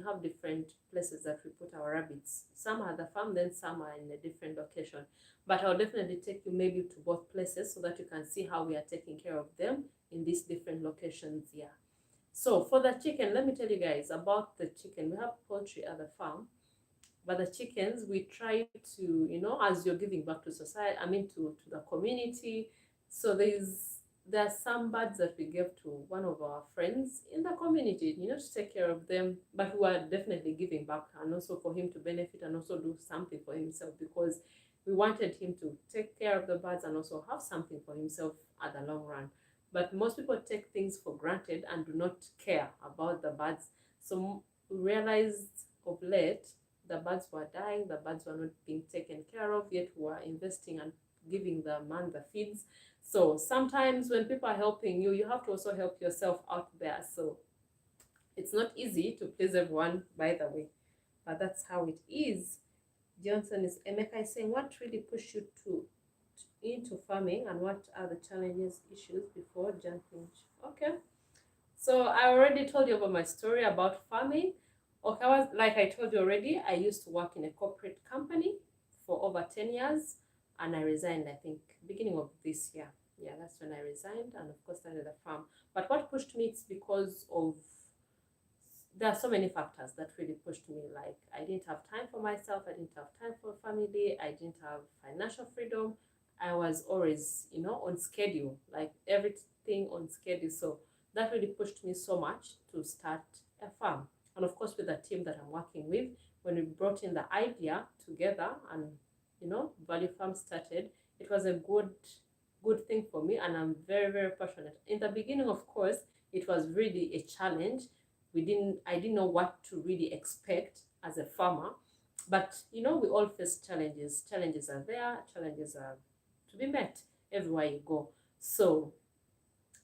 have different places that we put our rabbits. Some are at the farm, then some are in a different location. But I'll definitely take you maybe to both places so that you can see how we are taking care of them in these different locations here. So for the chicken, let me tell you guys about the chicken. We have poultry at the farm, but the chickens, we try to, as you're giving back to society, to the community. So there are some birds that we give to one of our friends in the community, to take care of them. But we are definitely giving back, and also for him to benefit and also do something for himself, because we wanted him to take care of the birds and also have something for himself at the long run. But most people take things for granted and do not care about the birds. So we realized of late the birds were dying, the birds were not being taken care of, yet we were investing and giving the man the feeds. So sometimes when people are helping you, you have to also help yourself out there. So it's not easy to please everyone, by the way, but that's how it is. Emeka is saying, what really pushed you into farming, and what are the challenges, issues before jumping? Okay, so I already told you about my story about farming. Okay, like I told you already, I used to work in a corporate company for over 10 years, and I resigned, I think, beginning of this year. Yeah, that's when I resigned, and of course started the farm. But what pushed me, it's because of, there are so many factors that really pushed me. Like, I didn't have time for myself, I didn't have time for family, I didn't have financial freedom. I was always, on schedule, like everything on schedule. So that really pushed me so much to start a farm. And of course, with the team that I'm working with, when we brought in the idea together and, Value Farm started, it was a good thing for me, and I'm very, very passionate. In the beginning, of course, it was really a challenge. I didn't know what to really expect as a farmer, but we all face challenges. Challenges are there, challenges are to be met everywhere you go. So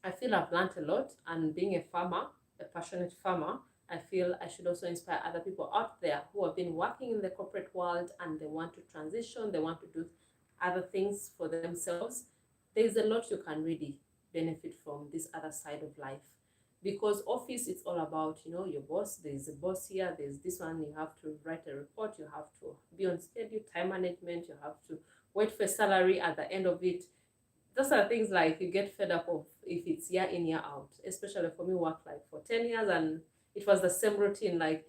I feel I've learned a lot, and being a farmer, a passionate farmer, I feel I should also inspire other people out there who have been working in the corporate world and they want to transition, they want to do other things for themselves. There's a lot you can really benefit from this other side of life. Because office, it's all about, your boss. There's a boss here, there's this one, you have to write a report, you have to be on schedule, time management, you have to wait for salary at the end of it. Those are things like you get fed up of if it's year in, year out. Especially for me, work like for 10 years and it was the same routine. Like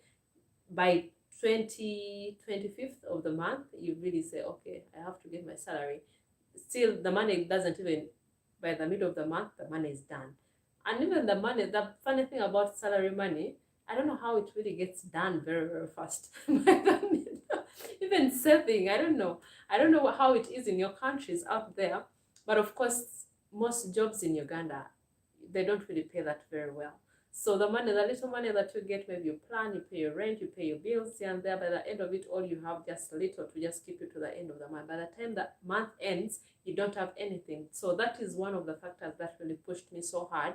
by 25th of the month, you really say, okay, I have to get my salary. Still, the money doesn't even, by the middle of the month, the money is done. And even the money, the funny thing about salary money, I don't know how it really gets done very, very fast. Even saving, I don't know. I don't know how it is in your countries out there. But of course, most jobs in Uganda, they don't really pay that very well. So the little money that you get, maybe you plan, you pay your rent, you pay your bills here and there. By the end of it, all you have just a little to just keep you to the end of the month. By the time the month ends, you don't have anything. So that is one of the factors that really pushed me so hard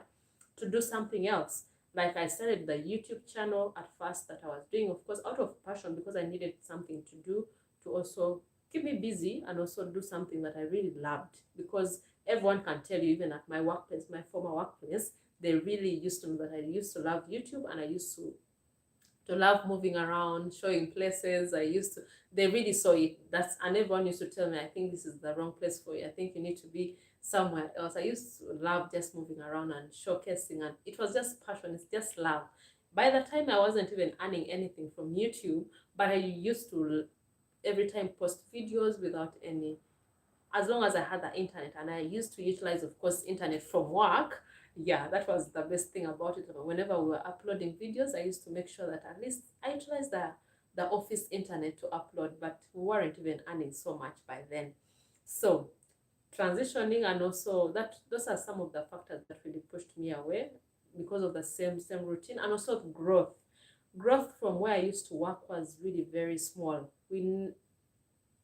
to do something else. Like I started the YouTube channel at first that I was doing, of course, out of passion, because I needed something to do to also keep me busy and also do something that I really loved, because everyone can tell you, even at my workplace, my former workplace, they really used to know that I used to love YouTube, and I used to love moving around, showing places. They really saw it. And everyone used to tell me, I think this is the wrong place for you. I think you need to be somewhere else. I used to love just moving around and showcasing, and it was just passion. It's just love. By the time I wasn't even earning anything from YouTube, but I used to every time post videos without any, as long as I had the internet, and I used to utilize, of course, internet from work. Yeah, that was the best thing about it. Whenever we were uploading videos, I used to make sure that at least I utilized the office internet to upload, but we weren't even earning so much by then. So transitioning, and also that those are some of the factors that really pushed me away, because of the same routine, and also growth from where I used to work was really very small.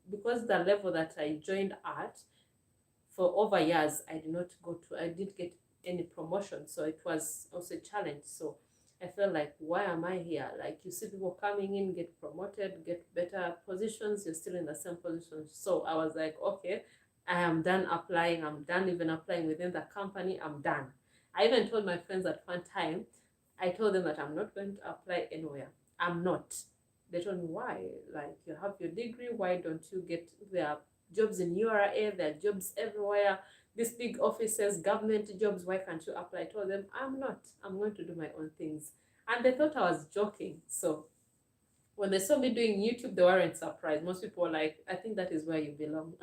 Because the level that I joined at, for over years, I didn't get any promotion. So it was also a challenge. So I felt like, why am I here? Like, you see people coming in, get promoted, get better positions, you're still in the same position. So I was like, okay, I am done applying. I'm done even applying within the company. I'm done. I even told my friends at one time, I told them that I'm not going to apply anywhere. I'm not. They told me, why? Like, you have your degree, why don't you get, there are jobs in URA, there are jobs everywhere, these big offices, government jobs, why can't you apply? I told them, I'm not. I'm going to do my own things. And they thought I was joking. So when they saw me doing YouTube, they weren't surprised. Most people were like, I think that is where you belong.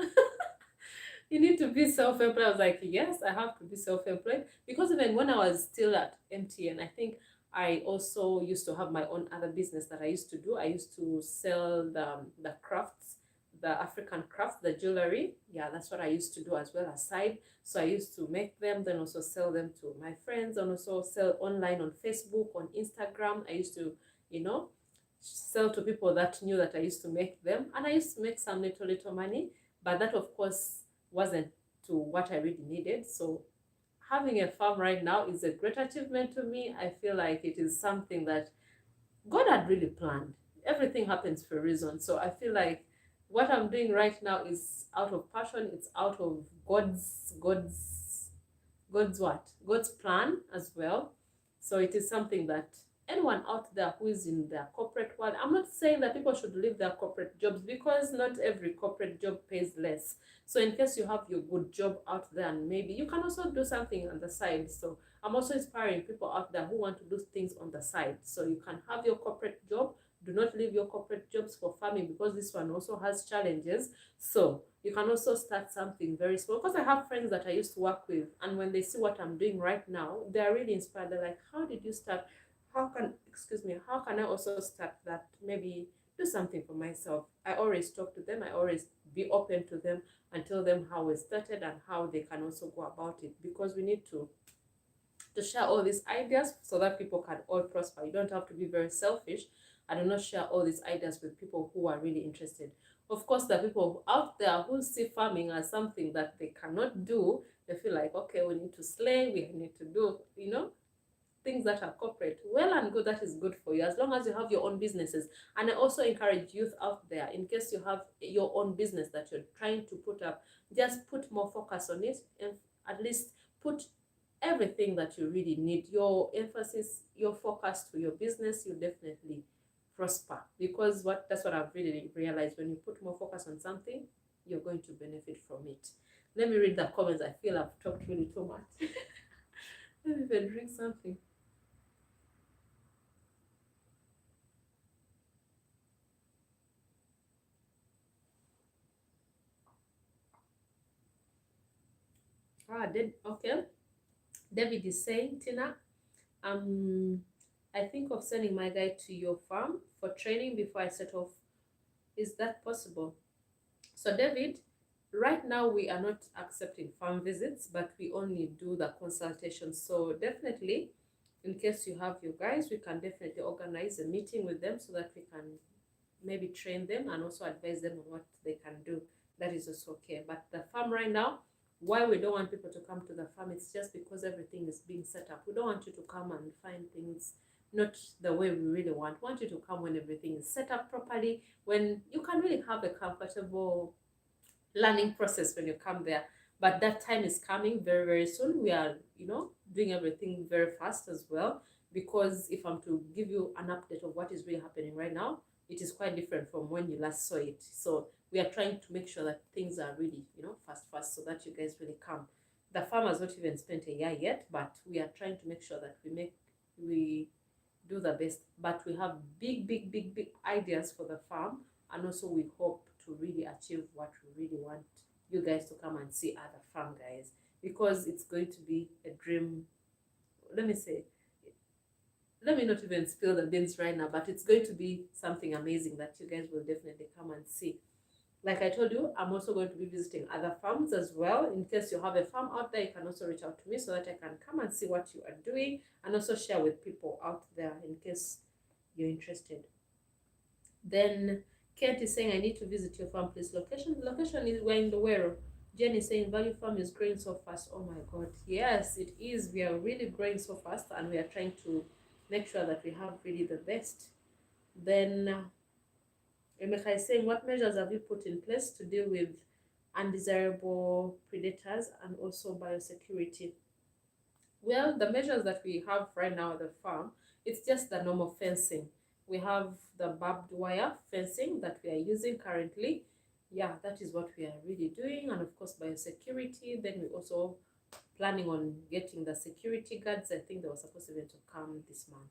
You need to be self-employed. I was like, yes, I have to be self-employed, because even when I was still at MTN, I think I also used to have my own other business that I used to do. I used to sell the crafts, the African crafts, the jewelry. Yeah, that's what I used to do as well aside. So I used to make them, then also sell them to my friends, and also sell online on Facebook, on Instagram. I used to, sell to people that knew that I used to make them, and I used to make some little money. But that, of course, wasn't to what I really needed. So having a farm right now is a great achievement to me. I feel like it is something that God had really planned. Everything happens for a reason. So I feel like what I'm doing right now is out of passion. It's out of God's what? God's plan as well. So it is something that anyone out there who is in their corporate world, I'm not saying that people should leave their corporate jobs, because not every corporate job pays less. So in case you have your good job out there, and maybe you can also do something on the side. So I'm also inspiring people out there who want to do things on the side. So you can have your corporate job. Do not leave your corporate jobs for farming, because this one also has challenges. So you can also start something very small, because I have friends that I used to work with, and when they see what I'm doing right now, they're really inspired. They're like, how did you start? How can I also start that? Maybe do something for myself. I always talk to them. I always be open to them and tell them how we started and how they can also go about it, because we need to share all these ideas so that people can all prosper. You don't have to be very selfish. I do not share all these ideas with people who are really interested. Of course, there are people out there who see farming as something that they cannot do. They feel like, okay, we need to slay, we need to do, things that are corporate. Well and good, that is good for you, as long as you have your own businesses. And I also encourage youth out there, in case you have your own business that you're trying to put up, just put more focus on it, and at least put everything that you really need, your emphasis, your focus to your business. You definitely prosper, because that's what I've really realized. When you put more focus on something, you're going to benefit from it. Let me read the comments. I feel I've talked really too much. Let me even drink something. Okay. David is saying, Tina, I think of sending my guy to your farm for training before I set off. Is that possible? So David, right now we are not accepting farm visits, but we only do the consultation. So definitely, in case you have your guys, we can definitely organize a meeting with them so that we can maybe train them and also advise them on what they can do. That is also okay. But the farm right now, why we don't want people to come to the farm, it's just because everything is being set up. We don't want you to come and find things not the way we really want. We want you to come when everything is set up properly, when you can really have a comfortable learning process when you come there. But that time is coming very, very soon. We are, doing everything very fast as well, because if I'm to give you an update of what is really happening right now, it is quite different from when you last saw it. So we are trying to make sure that things are really, fast, so that you guys really come. The farm has not even spent a year yet, but we are trying to make sure that we do the best. But we have big, big, big, big ideas for the farm, and also we hope to really achieve what we really want you guys to come and see at the farm, guys, because it's going to be a dream. Let me say, let me not even spill the beans right now, but it's going to be something amazing that you guys will definitely come and see. Like I told you, I'm also going to be visiting other farms as well. In case you have a farm out there, you can also reach out to me so that I can come and see what you are doing, and also share with people out there in case you're interested. Then Kent is saying, I need to visit your farm, please. Location is, we're in the Wero. Jen is saying, Value Farm is growing so fast. Oh my God. Yes, it is. We are really growing so fast, and we are trying to make sure that we have really the best. Then Emeka is saying, what measures have you put in place to deal with undesirable predators and also biosecurity? Well, the measures that we have right now at the farm, it's just the normal fencing. We have the barbed wire fencing that we are using currently. Yeah, that is what we are really doing. And of course, biosecurity. Then we also planning on getting the security guards. I think they were supposed even to come this month.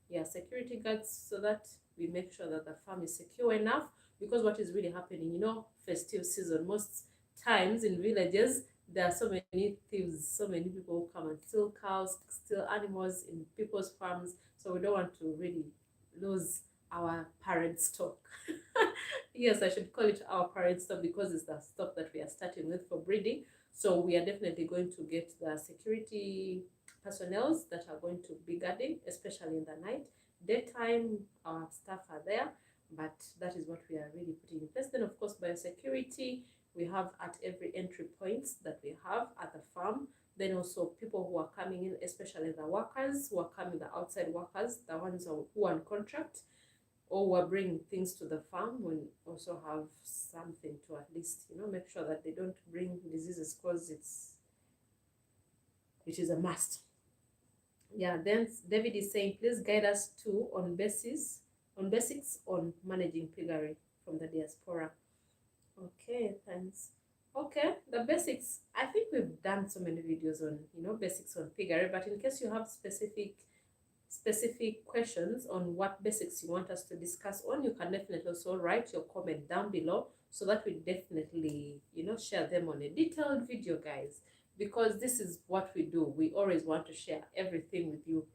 Yeah, security guards, so that we make sure that the farm is secure enough. Because what is really happening, festive season, most times in villages, there are so many thieves, so many people who come and steal cows, steal animals in people's farms. So we don't want to really lose our parent stock. Yes, I should call it our parent stock, because it's the stock that we are starting with for breeding. So we are definitely going to get the security personnel that are going to be guarding, especially in the night. Daytime, our staff are there, but that is what we are really putting in place. Then, of course, biosecurity, we have at every entry points that we have at the farm. Then also people who are coming in, especially the workers who are coming, the outside workers, the ones who are on contract or who are bringing things to the farm, will also have something to at least, make sure that they don't bring diseases, because it is a must. Yeah, then David is saying, please guide us too on basics on managing piggery from the diaspora. Okay, thanks. Okay, the basics. I think we've done so many videos on, basics on piggery, but in case you have specific questions on what basics you want us to discuss on, you can definitely also write your comment down below, so that we definitely, share them on a detailed video, guys, because this is what we do. We always want to share everything with you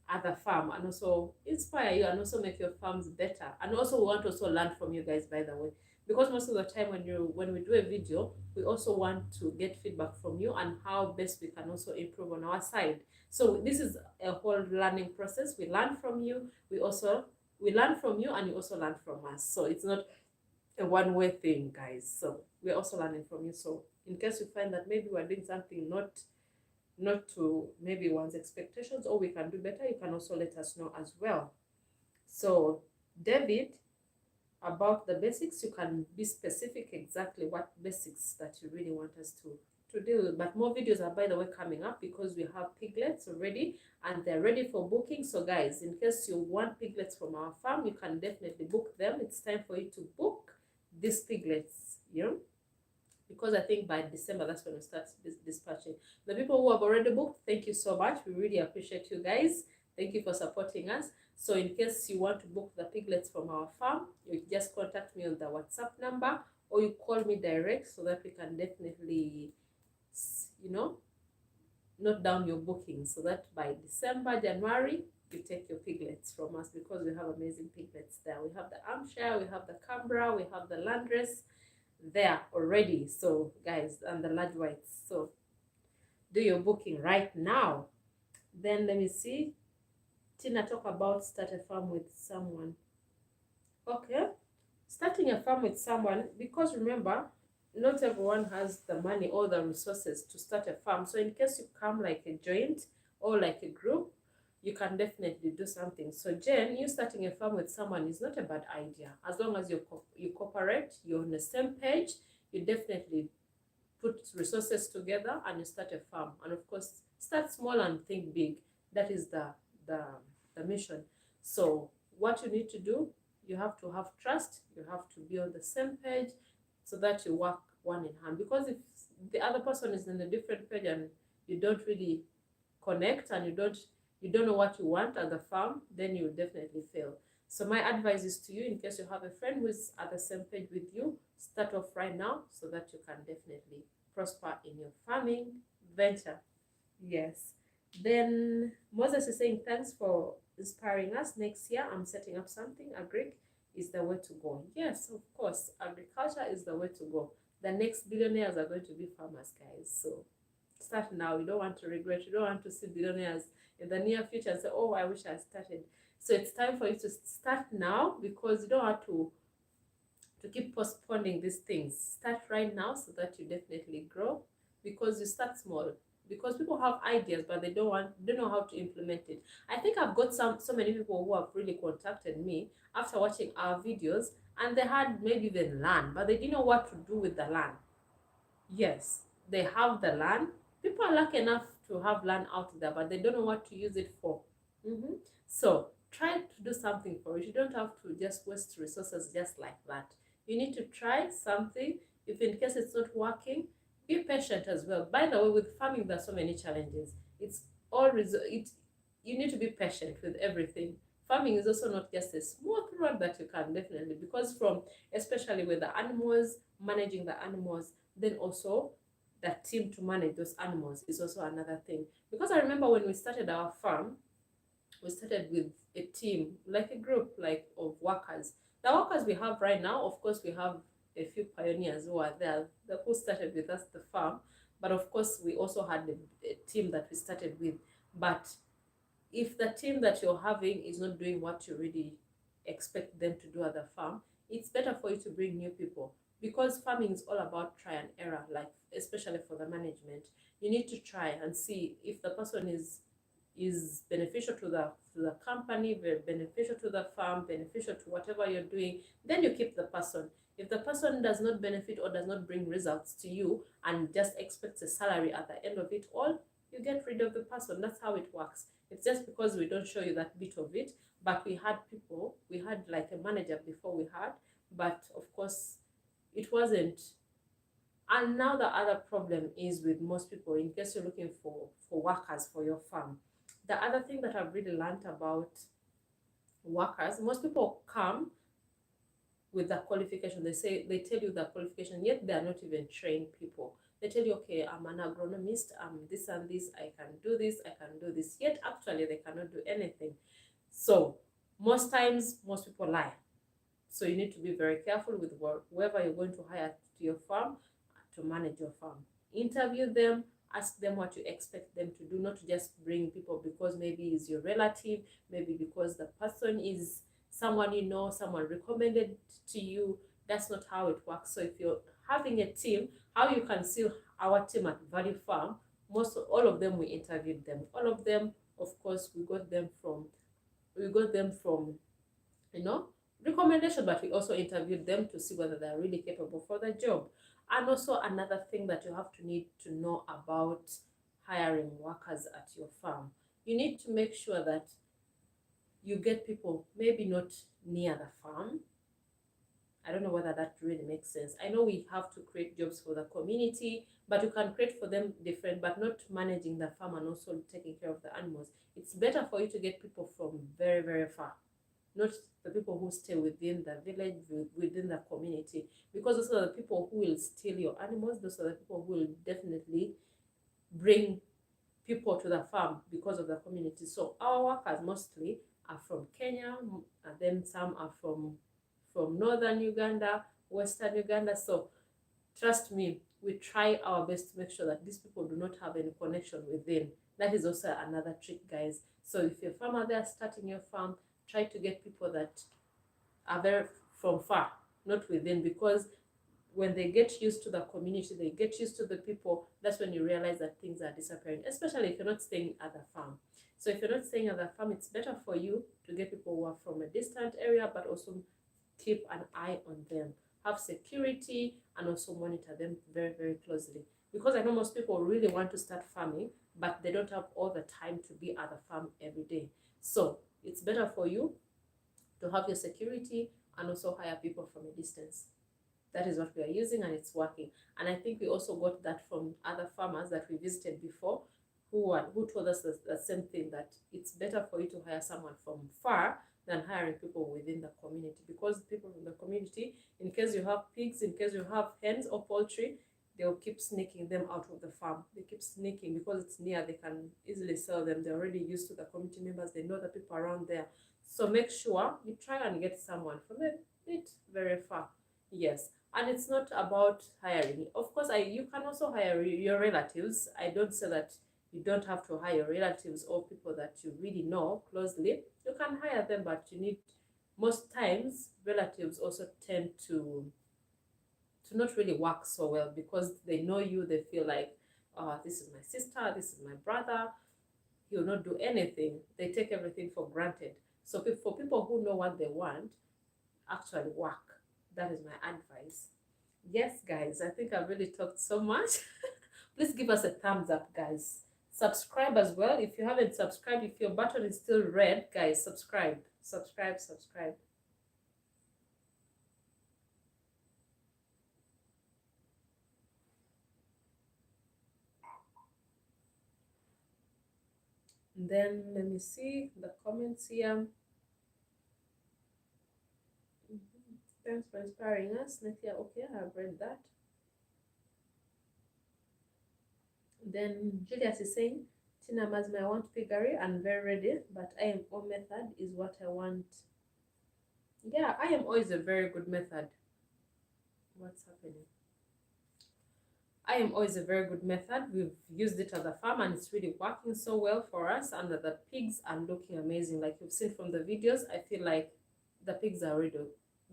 at the farm, and also inspire you, and also make your farms better, and also we want to also learn from you guys, by the way, because most of the time when we do a video, we also want to get feedback from you and how best we can also improve on our side. So this is a whole learning process. We learn from you, we learn from you, and you also learn from us. So it's not a one-way thing, guys. So we're also learning from you. So in case you find that maybe we're doing something not to maybe one's expectations, or we can do better, you can also let us know as well. So David, about the basics, you can be specific exactly what basics that you really want us to deal with. But more videos are, by the way, coming up, because we have piglets already and they're ready for booking. So guys, in case you want piglets from our farm, you can definitely book them. It's time for you to book these piglets, because I think by December, that's when we start dispatching. The people who have already booked, thank you so much. We really appreciate you guys. Thank you for supporting us. So in case you want to book the piglets from our farm, you just contact me on the WhatsApp number, or you call me direct, so that we can definitely, note down your booking, so that by December, January, you take your piglets from us, because we have amazing piglets there. We have the Hampshire, we have the Canberra, we have the Landrace there already. So guys, and the large whites. So do your booking right now. Then let me see. Tina, talk about start a farm with someone. Okay, starting a farm with someone, because remember, not everyone has the money or the resources to start a farm. So in case you come like a joint or like a group, you can definitely do something. So Jen, you starting a farm with someone is not a bad idea. As long as you cooperate, you're on the same page, you definitely put resources together and you start a farm. And of course, start small and think big. That is the, the mission. So what you need to do, you have to have trust, you have to be on the same page so that you work one in hand. Because if the other person is in a different page and you don't really connect and you don't know what you want at the farm, then you will definitely fail. So my advice is to you, in case you have a friend who is at the same page with you, start off right now so that you can definitely prosper in your farming venture. Yes. Then Moses is saying, thanks for inspiring us. Next year, I'm setting up something. Agric is the way to go. Yes, of course. Agriculture is the way to go. The next billionaires are going to be farmers, guys. So start now. You don't want to regret. You don't want to see billionaires in the near future and say, oh, I wish I started. So it's time for you to start now, because you don't have to keep postponing these things. Start right now so that you definitely grow, because you start small. Because people have ideas, but they don't know how to implement it. I think I've got so many people who have really contacted me after watching our videos, and they had maybe even land, but they didn't know what to do with the land. Yes, they have the land. People are lucky enough to have land out there, but they don't know what to use it for. So try to do something for it. You don't have to just waste resources just like that. You need to try something. If in case it's not working, be patient as well. By the way, with farming, there's so many challenges. It's all you need to be patient with everything. Farming is also not just a smooth road that you can definitely, because from, especially with the animals, managing the animals, then also the team to manage those animals is also another thing. Because I remember when we started our farm, we started with a team, like a group like of workers. The workers we have right now, of course, we have a few pioneers who are there, who started with us the farm, but of course we also had a team that we started with. But if the team that you're having is not doing what you really expect them to do at the farm, it's better for you to bring new people, because farming is all about try and error. Like, especially for the management, you need to try and see if the person is beneficial to the company, very beneficial to the farm, beneficial to whatever you're doing. Then you keep the person. If the person does not benefit or does not bring results to you and just expects a salary at the end of it all, you get rid of the person. That's how it works. It's just because we don't show you that bit of it. But we had like a manager before we had, but of course it wasn't. And now the other problem is with most people, in case you're looking for workers for your farm. The other thing that I've really learned about workers, most people come with the qualification. They tell you the qualification, yet they are not even trained people. They tell you, okay, I'm an agronomist, I'm this and this, I can do this, I can do this, yet actually they cannot do anything. So most times, most people lie. So you need to be very careful with whoever you're going to hire to your farm to manage your farm. Interview them, ask them what you expect them to do, not to just bring people because maybe is your relative, maybe because the person is someone you know, someone recommended to you. That's not how it works. So if you're having a team, how you can see our team at Value Farm, all of them, we interviewed them. All of them, of course, we got them from recommendation, but we also interviewed them to see whether they're really capable for the job. And also another thing that you have to need to know about hiring workers at your farm, you need to make sure that you get people maybe not near the farm. I don't know whether that really makes sense. I know we have to create jobs for the community, but you can create for them different, but not managing the farm and also taking care of the animals. It's better for you to get people from very, very far, not the people who stay within the village, within the community, because those are the people who will steal your animals. Those are the people who will definitely bring people to the farm because of the community. So our workers mostly are from Kenya, and then some are from northern Uganda, western Uganda. So trust me, we try our best to make sure that these people do not have any connection within. That is also another trick, guys. So if you're a farmer there starting your farm, try to get people that are there from far, not within, because when they get used to the community, they get used to the people, that's when you realize that things are disappearing, especially if you're not staying at the farm. So if you're not staying at the farm, it's better for you to get people who are from a distant area, but also keep an eye on them, have security, and also monitor them very, very closely. Because I know most people really want to start farming, but they don't have all the time to be at the farm every day. So it's better for you to have your security and also hire people from a distance. That is what we are using, and it's working. And I think we also got that from other farmers that we visited before, who told us the same thing, that it's better for you to hire someone from far than hiring people within the community, because people in the community, in case you have pigs, in case you have hens or poultry, they'll keep sneaking them out of the farm. They keep sneaking because it's near, they can easily sell them. They're already used to the community members, they know the people around there. So make sure you try and get someone from a bit very far. Yes. And it's not about hiring. Of course, you can also hire your relatives. I don't say that you don't have to hire relatives or people that you really know closely. You can hire them, but you need, most times relatives also tend to not really work so well, because they know you. They feel like, this is my sister, this is my brother, he will not do anything. They take everything for granted. So for people who know what they want, actually work. That is my advice. Yes, guys, I think I've really talked so much. Please give us a thumbs up, guys. Subscribe as well. If you haven't subscribed, if your button is still red, guys, subscribe. Subscribe, subscribe. And then let me see the comments here. Thanks for inspiring us. Nethia, okay, I've read that. Then Julius is saying, Tina Mazma, I want piggery and very ready, but IMO method is what I want. Yeah, IMO is a very good method. What's happening? IMO is a very good method. We've used it at the farm and it's really working so well for us, and the pigs are looking amazing. Like you've seen from the videos, I feel like the pigs are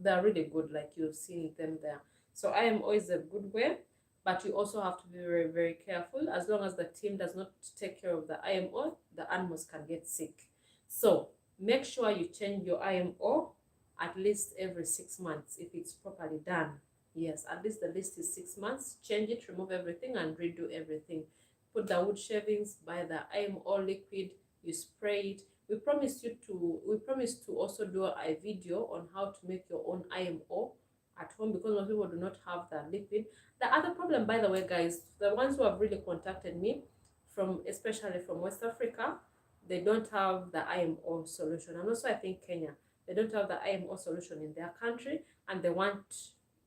they're really good, like you've seen them there. So IMO is a good way, but you also have to be very, very careful. As long as the team does not take care of the IMO, the animals can get sick. So make sure you change your IMO at least every 6 months if it's properly done. Yes, at least the list is 6 months. Change it, remove everything, and redo everything. Put the wood shavings, buy the IMO liquid, you spray it. We promised to also do a video on how to make your own IMO at home, because most people do not have the liquid. The other problem, by the way, guys, the ones who have really contacted me especially from West Africa, they don't have the IMO solution. And also I think Kenya, they don't have the IMO solution in their country, and they want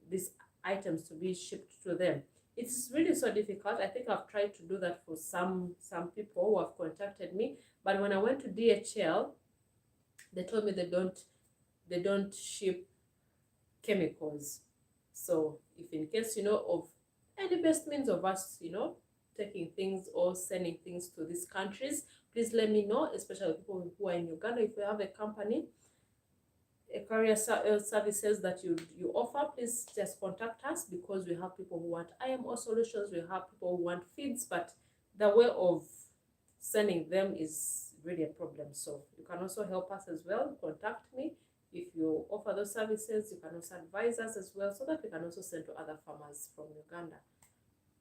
these items to be shipped to them. It's really so difficult. I think I've tried to do that for some people who have contacted me, but when I went to DHL, they told me they don't ship chemicals. So if in case of any best means of us taking things or sending things to these countries, please let me know, especially people who are in Uganda. If you have a company, a career services that you offer, please just contact us, because we have people who want IMO solutions, we have people who want feeds, but the way of sending them is really a problem. So you can also help us as well. Contact me if you offer those services. You can also advise us as well, so that we can also send to other farmers from Uganda.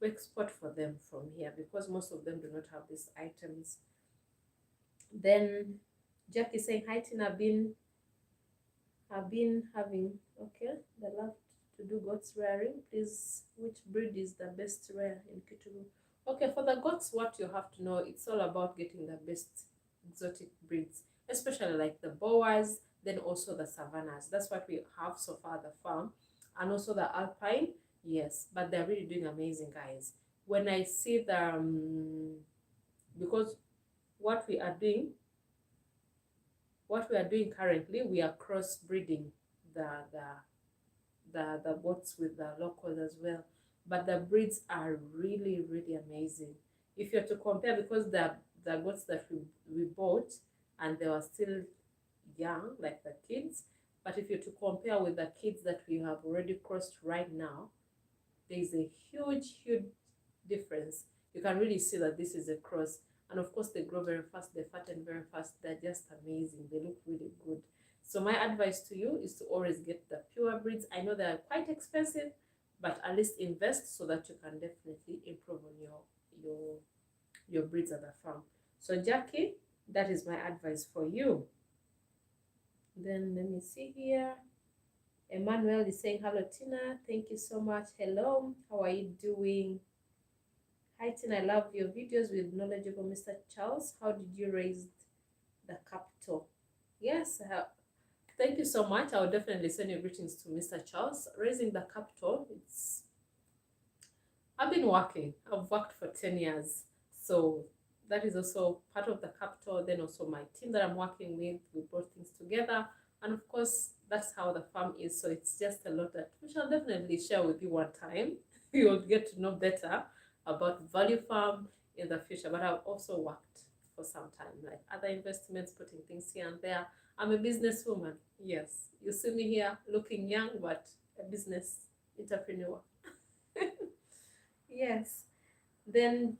We export for them from here, because most of them do not have these items. Then Jackie saying, hi Tina, I've been having, okay, the love to do goats rearing. Please, which breed is the best rear in Kituru? Okay, for the goats, what you have to know, it's all about getting the best exotic breeds, especially like the Boers, then also the Savannas. That's what we have so far at the farm, and also the Alpine. Yes, but they're really doing amazing, guys. When I see the because what we are doing currently, we are crossbreeding the goats with the locals as well, but the breeds are really, really amazing. If you're to compare, because the goats that we bought, and they were still young, like the kids, but if you're to compare with the kids that we have already crossed right now, there's a huge difference. You can really see that this is a cross. And of course, they grow very fast, they fatten very fast. They're just amazing. They look really good. So my advice to you is to always get the pure breeds. I know they're quite expensive, but at least invest so that you can definitely improve on your breeds at the farm. So Jackie, that is my advice for you. Then let me see here. Emmanuel is saying, hello Tina, thank you so much. Hello, how are you doing? Hi Tina, I love your videos with knowledgeable Mr. Charles. How did you raise the capital? Yes, thank you so much. I'll definitely send your greetings to Mr. Charles. Raising the capital, I've been working. I've worked for 10 years. So that is also part of the capital. Then also my team that I'm working with, we brought things together. And of course, that's how the farm is. So it's just a lot that we shall definitely share with you one time. You'll get to know better about value farm in the future. But I've also worked for some time, like other investments, putting things here and there. I'm a businesswoman. Yes, you see me here looking young, but a business entrepreneur. Yes. Then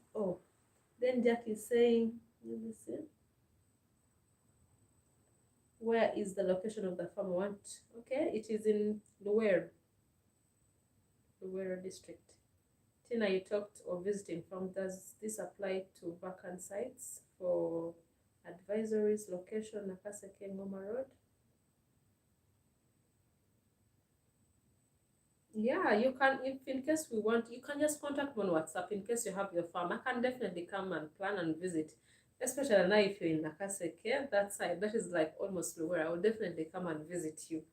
Jack is saying, let me see, where is the location of the farm? I want, okay, it is in Luweero district. Tina, you talked of visiting farm. Does this apply to vacant sites for advisories? Location, Nakaseke, Ngoma Road. Yeah, you can, if in case we want, you can just contact me on WhatsApp in case you have your farm. I can definitely come and plan and visit, especially now if you're in Nakaseke, that side, that is like almost where I will definitely come and visit you.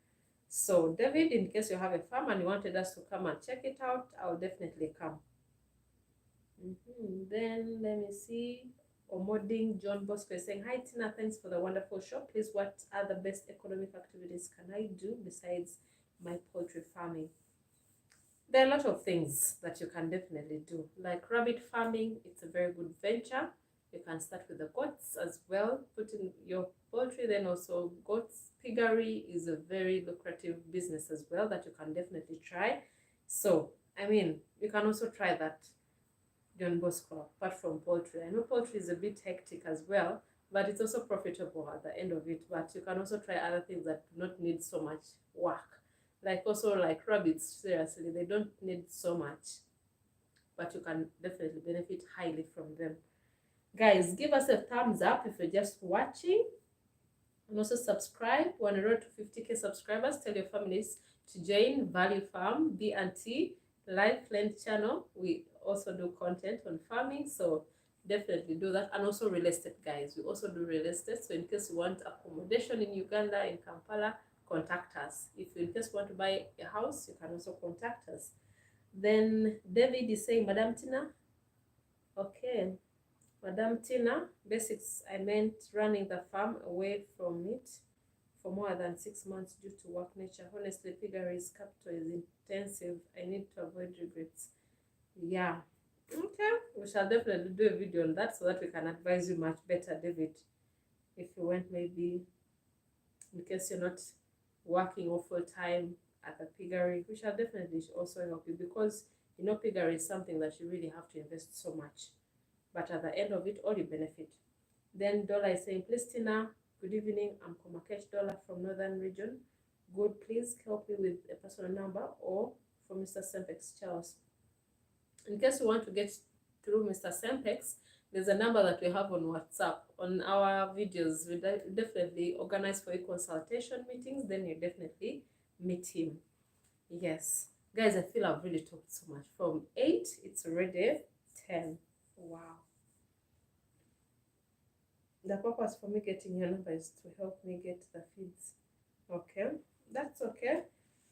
So David, in case you have a farm and you wanted us to come and check it out, I'll definitely come. Then let me see. Omoding John Bosco is saying, hi Tina, thanks for the wonderful show. Please, what are the best economic activities can I do besides my poultry farming? There are a lot of things that you can definitely do, like rabbit farming. It's a very good venture. You can start with the goats as well, put in your poultry. Then also goats piggery is a very lucrative business as well that you can definitely try. So I mean, you can also try that, John Bosco, apart from poultry. I know poultry is a bit hectic as well, but it's also profitable at the end of it. But you can also try other things that do not need so much work. Like also like rabbits, seriously, they don't need so much, but you can definitely benefit highly from them. Guys, give us a thumbs up if you're just watching, and also subscribe. We're on the road to 50k subscribers. Tell your families to join Value Farm B&T Life Blend channel. We also do content on farming, so definitely do that. And also real estate, guys, we also do real estate. So in case you want accommodation in Uganda, in Kampala, contact us. If you just want to buy a house, you can also contact us. Then David is saying, Madam Tina. Okay, Madam Tina, basics, I meant running the farm away from it for more than 6 months due to work nature. Honestly, piggery's capital is intensive. I need to avoid regrets. Yeah, okay, we shall definitely do a video on that so that we can advise you much better, David, if you went maybe, in case you're not working all full time at the piggery, we shall definitely also help you, because you know piggery is something that you really have to invest so much, but at the end of it all you benefit. Then Dollar is saying, please Tina, good evening, I'm Komakesh Dollar from Northern Region. Good, please help me with a personal number or for Mr. Sempex Charles. In case you want to get through Mr. Sempex, there's a number that we have on WhatsApp. On our videos, we definitely organize for you consultation meetings, then you definitely meet him. Yes. Guys, I feel I've really talked so much. From 8, it's already 10. Wow. The purpose for me getting your number is to help me get the feeds. Okay, that's okay.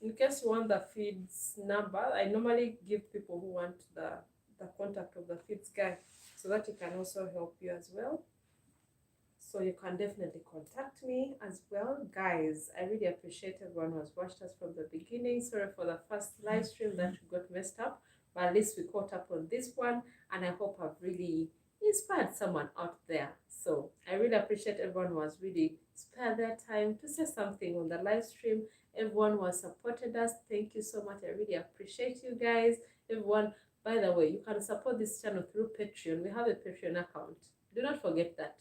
In case you want the feeds number, I normally give people who want the contact of the feeds guy, so that he can also help you as well. So you can definitely contact me as well. Guys, I really appreciate everyone who has watched us from the beginning. Sorry for the first live stream that we got messed up, but at least we caught up on this one, and I hope I've really inspired someone out there. So I really appreciate everyone who has really spared their time to say something on the live stream, everyone who has supported us. Thank you so much. I really appreciate you guys. Everyone, by the way, you can support this channel through Patreon. We have a Patreon account. Do not forget that.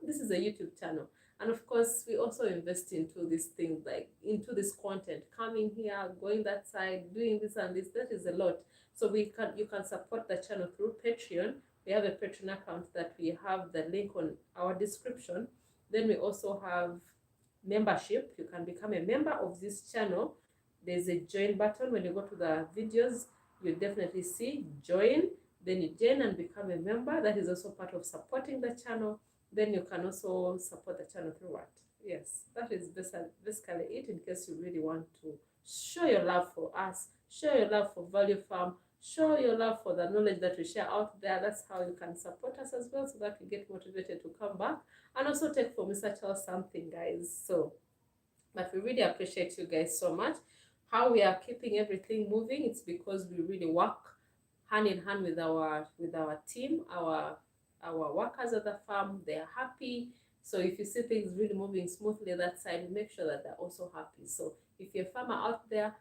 This is a YouTube channel. And of course, we also invest into these things, like into this content, coming here, going that side, doing this and this. That is a lot. So you can support the channel through Patreon. We have a Patreon account that we have the link on our description. Then we also have membership. You can become a member of this channel. There's a join button. When you go to the videos, you definitely see join. Then you join and become a member. That is also part of supporting the channel. Then you can also support the channel through what? Yes, that is basically it, in case you really want to show your love for us, show your love for Value Farm, show your love for the knowledge that we share out there. That's how you can support us as well, so that we get motivated to come back and also take from Mr. Charles something, guys. So, but we really appreciate you guys so much. How we are keeping everything moving, it's because we really work hand in hand with our team, our workers at the farm. They are happy. So if you see things really moving smoothly that side, make sure that they're also happy. So if you're a farmer out there,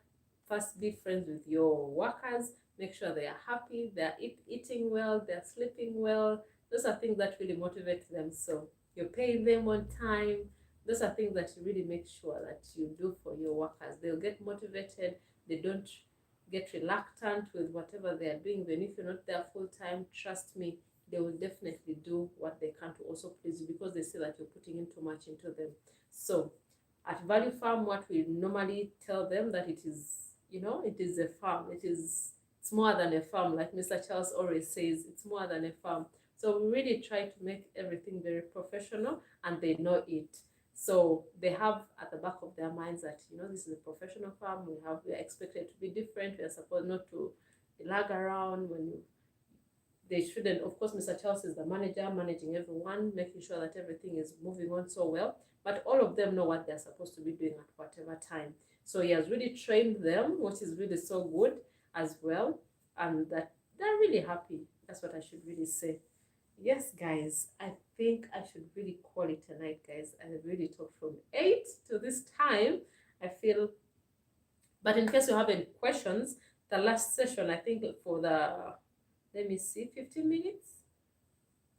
first be friends with your workers. Make sure they are happy, they're eating well, they're sleeping well. Those are things that really motivate them. So you're paying them on time. Those are things that you really make sure that you do for your workers. They'll get motivated. They don't get reluctant with whatever they are doing. Even if you're not there full time, trust me, they will definitely do what they can to also please you, because they see that you're putting in too much into them. So at Value Farm, what we normally tell them, that it is, it is a farm. It's more than a farm. Like Mr. Charles always says, it's more than a farm. So we really try to make everything very professional, and they know it. So they have at the back of their minds that, this is a professional farm. We are expected to be different. We are supposed not to lag around they shouldn't. Of course, Mr. Charles is the manager, managing everyone, making sure that everything is moving on so well. But all of them know what they're supposed to be doing at whatever time. So he has really trained them, which is really so good as well. And that they're really happy. That's what I should really say. Yes, guys, I think I should really call it a night, guys. I really talked from 8 to this time, I feel. But in case you have any questions, the last session, I think for the, let me see, 15 minutes.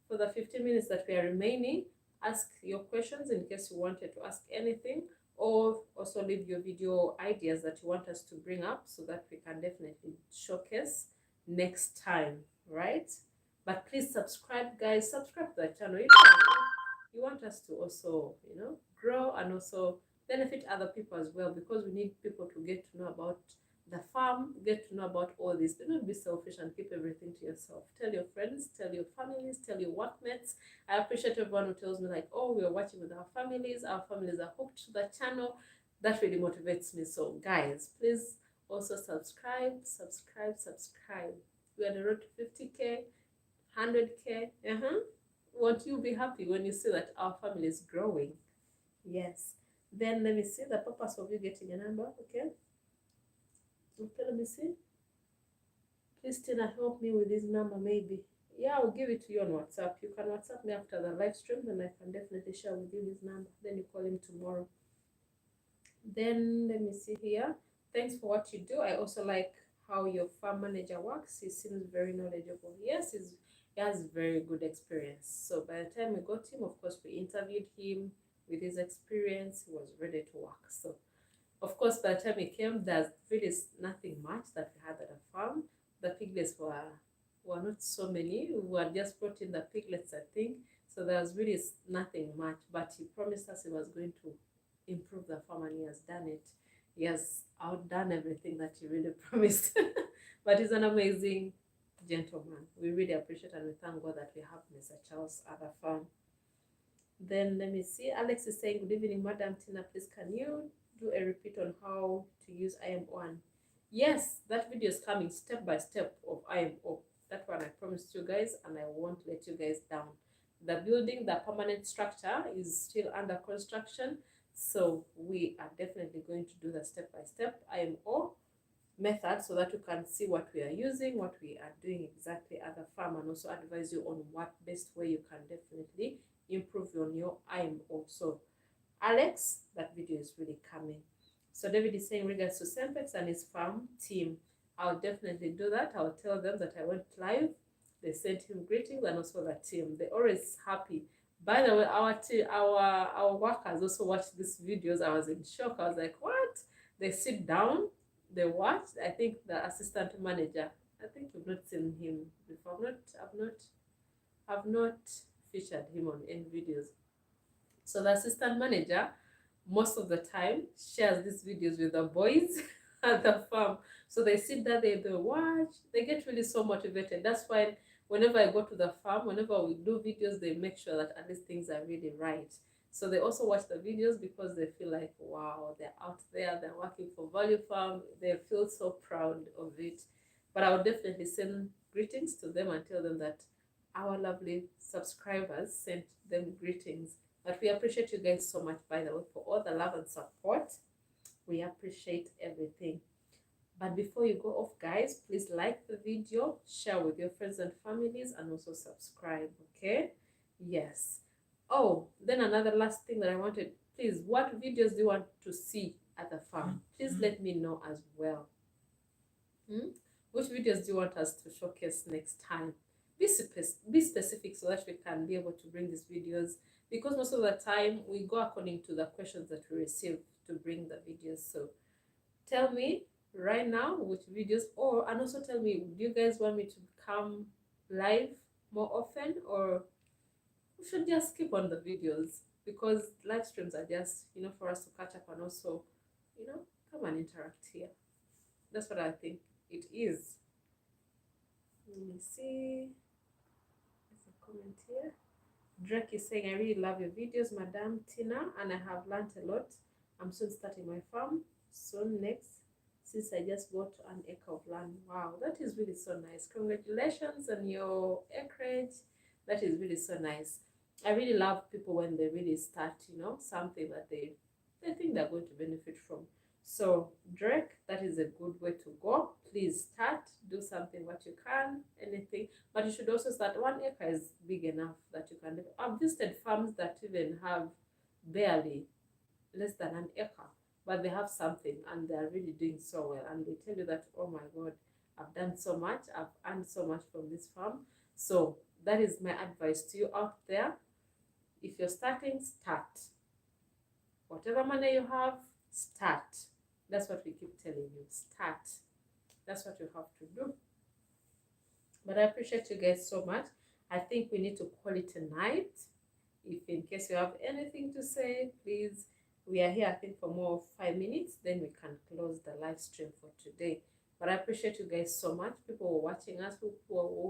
For the 15 minutes that we are remaining, ask your questions in case you wanted to ask anything, or also leave your video ideas that you want us to bring up, so that we can definitely showcase next time, right? But please subscribe, guys. Subscribe to the channel. You want us to also, grow and also benefit other people as well, because we need people to get to know about the farm, get to know about all this. Do not be selfish and keep everything to yourself. Tell your friends, tell your families, tell your workmates. I appreciate everyone who tells me, like, oh, we're watching with our families are hooked to the channel. That really motivates me. So guys, please also subscribe. We are on the road to 50K, 100K. Won't you be happy when you see that our family is growing? Yes. Then let me see the purpose of you getting a number. Okay, let me see. Please, Tina, help me with this number, maybe. Yeah, I'll give it to you on WhatsApp. You can WhatsApp me after the live stream, and I can definitely share with you this number. Then you call him tomorrow. Then let me see here. Thanks for what you do. I also like how your farm manager works. He seems very knowledgeable. Yes, he has very good experience. So by the time we got him, of course, we interviewed him. With his experience, he was ready to work. So of course, by the time he came, there's really nothing much that we had at the farm. The piglets were not so many. We had just brought in the piglets, I think. So there was really nothing much. But he promised us he was going to improve the farm, and he has done it. He has outdone everything that he really promised. But he's an amazing gentleman. We really appreciate and we thank God that we have Mr. Charles at the farm. Then let me see. Alex is saying, good evening, Madam Tina. Please, can you do a repeat on how to use IM1? Yes, that video is coming step by step of IMO. That one I promised you guys, and I won't let you guys down. The building, the permanent structure, is still under construction. So we are definitely going to do the step by step IMO method, so that you can see what we are using, what we are doing exactly at the farm, and also advise you on what best way you can definitely improve on your IMO. So Alex, that video is really coming. So David is saying regards to Sempex and his farm team. I'll definitely do that. I'll tell them that I went live. They sent him greetings, and also the team. They're always happy. By the way, our team, our workers also watched these videos. I was in shock. I was like, what? They sit down, they watch. I think the assistant manager. I think you've not seen him before. I've not featured him on any videos. So the assistant manager, most of the time, shares these videos with the boys at the farm. So they sit there, they watch, they get really so motivated. That's why whenever I go to the farm, whenever we do videos, they make sure that at least things are really right. So they also watch the videos because they feel like, wow, they're out there, they're working for Value Farm. They feel so proud of it. But I would definitely send greetings to them and tell them that our lovely subscribers sent them greetings. But we appreciate you guys so much, by the way, for all the love and support. We appreciate everything. But before you go off, guys, please like the video, share with your friends and families, and also subscribe, okay? Yes. Oh, then another last thing that I wanted, please, what videos do you want to see at the farm? Please let me know as well. Which videos do you want us to showcase next time? Be specific so that we can be able to bring these videos, because most of the time we go according to the questions that we receive to bring the videos. So tell me right now which videos, and also tell me, do you guys want me to come live more often, or we should just keep on the videos, because live streams are just, for us to catch up and also, come and interact here. That's what I think it is. Let me see. There's a comment here. Drake is saying, I really love your videos, Madam Tina, and I have learned a lot. I'm soon starting my farm. Soon next, since I just bought an acre of land. Wow, that is really so nice. Congratulations on your acreage. That is really so nice. I really love people when they really start, something that they think they're going to benefit from. So Drake, that is a good way to go. Please start, do something what you can, anything. But you should also start. 1 acre is big enough that you can live. I've visited farms that even have barely less than an acre, but they have something and they're really doing so well. And they tell you that, oh my God, I've done so much, I've earned so much from this farm. So that is my advice to you out there. If you're starting, start. Whatever money you have, start. That's what we keep telling you. Start. That's what you have to do. But I appreciate you guys so much. I think we need to call it a night. If in case you have anything to say, please. We are here, I think, for more 5 minutes. Then we can close the live stream for today. But I appreciate you guys so much. People who are watching us, who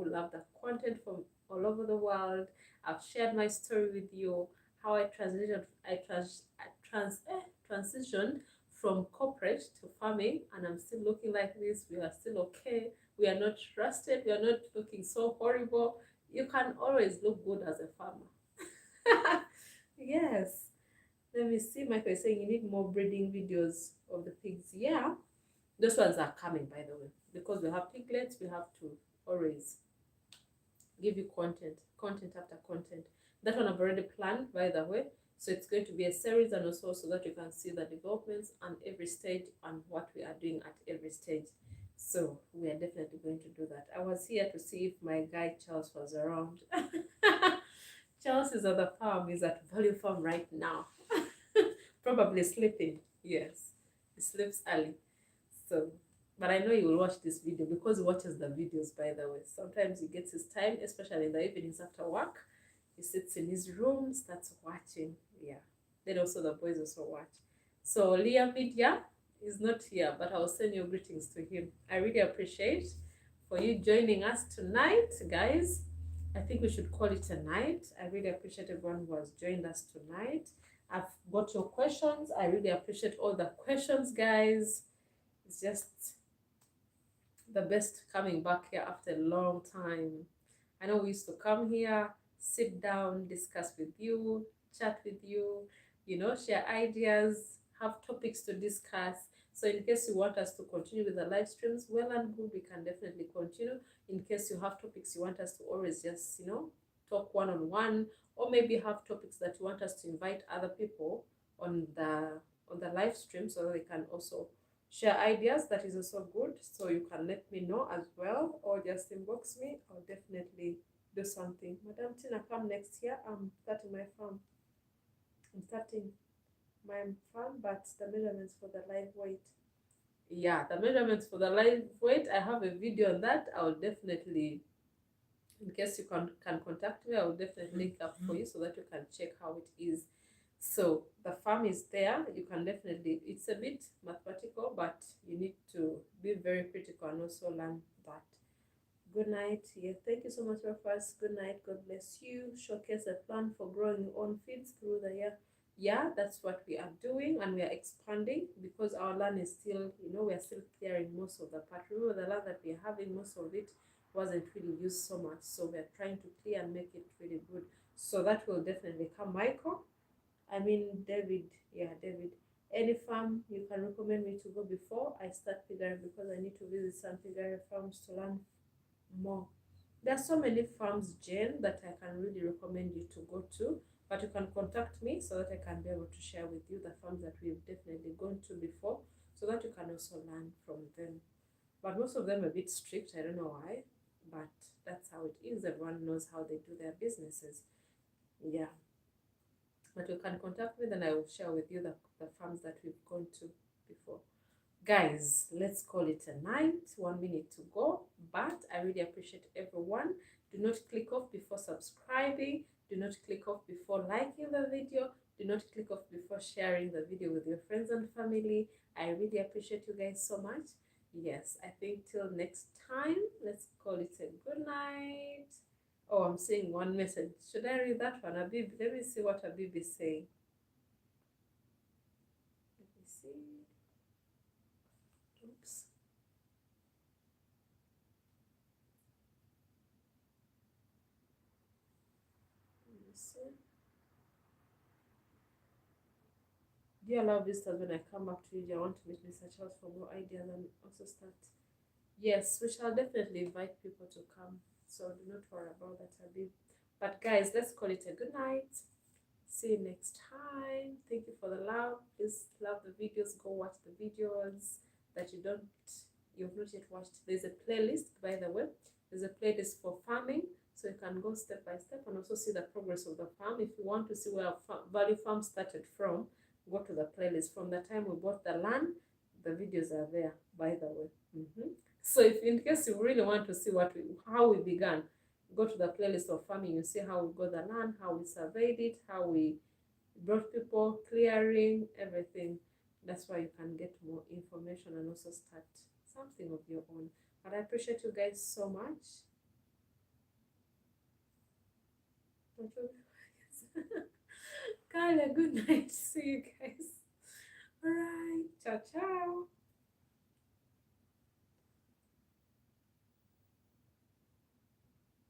love the content from all over the world. I've shared my story with you, how I transitioned from corporate to farming, and I'm still looking like this. We are still okay. We are not rusted. We are not looking so horrible. You can always look good as a farmer. Yes. Let me see. Michael is saying you need more breeding videos of the pigs. Yeah, those ones are coming, by the way, because we have piglets. We have to always give you content after content. That one I've already planned, by the way. So it's going to be a series, and also so that you can see the developments and every stage and what we are doing at every stage. So we are definitely going to do that. I was here to see if my guy Charles was around. Charles is at the farm. He's at Value Farm right now. Probably sleeping. Yes, he sleeps early. So, but I know he will watch this video because he watches the videos, by the way. Sometimes he gets his time, especially in the evenings after work. He sits in his room, starts watching. Yeah. Then also the boys also watch. So Liam Media is not here, but I'll send your greetings to him. I really appreciate for you joining us tonight, guys. I think we should call it a night. I really appreciate everyone who has joined us tonight. I've got your questions. I really appreciate all the questions, guys. It's just the best coming back here after a long time. I know we used to come here, sit down, discuss with you, chat with you, share ideas, have topics to discuss. So in case you want us to continue with the live streams, well and good, we can definitely continue. In case you have topics you want us to always just, talk one-on-one, or maybe have topics that you want us to invite other people on on the live stream so that they can also share ideas. That is also good. So you can let me know as well, or just inbox me. I'll definitely do something. Madam Tina, come next year. I'm starting my farm. I'm starting my farm, but the measurements for the live weight. Yeah, the measurements for the live weight, I have a video on that. I'll definitely, in case you can contact me, I will definitely link up for you so that you can check how it is. So the farm is there. You can definitely, it's a bit mathematical, but you need to be very critical and also learn that. Good night. Yeah, thank you so much for first. Good night. God bless you. Showcase a plan for growing your own feeds through the year. Yeah, that's what we are doing, and we are expanding because our land is still, we are still clearing most of the part. Remember, the land that we are having, most of it wasn't really used so much. So we are trying to clear and make it really good. So that will definitely come. Michael, David. Yeah, David. Any farm you can recommend me to go before I start figuring, because I need to visit some figuring farms to learn more. There are so many farms, Jane, that I can really recommend you to go to, but you can contact me so that I can be able to share with you the farms that we've definitely gone to before, so that you can also learn from them. But most of them are a bit strict. I don't know why, but that's how it is. Everyone knows how they do their businesses. Yeah, but you can contact me, then I will share with you the farms that we've gone to before. Guys, let's call it a night. 1 minute to go, but I really appreciate everyone. Do not click off before subscribing. Do not click off before liking the video. Do not click off before sharing the video with your friends and family. I really appreciate you guys so much. Yes, I think till next time, let's call it a good night. Oh, I'm seeing one message. Should I read that one? Abib, let me see what Abib is saying. Let me see. Oops. Let me see. Do you allow visitors when I come back to you? I want to meet Mr. Charles for more ideas and also start. Yes, we shall definitely invite people to come. So do not worry about that, Abib. But guys, let's call it a good night. See you next time. Thank you for the love. Please love the videos. Go watch the videos that you've not yet watched. There's a playlist, by the way. There's a playlist for farming, so you can go step by step and also see the progress of the farm. If you want to see where Value Farm started from, go to the playlist. From the time we bought the land, the videos are there, by the way. So if in case you really want to see how we began, go to the playlist of farming. You see how we got the land, how we surveyed it, how we brought people, clearing, everything. That's why you can get more information and also start something of your own. But I appreciate you guys so much. Kyle, good night. See you.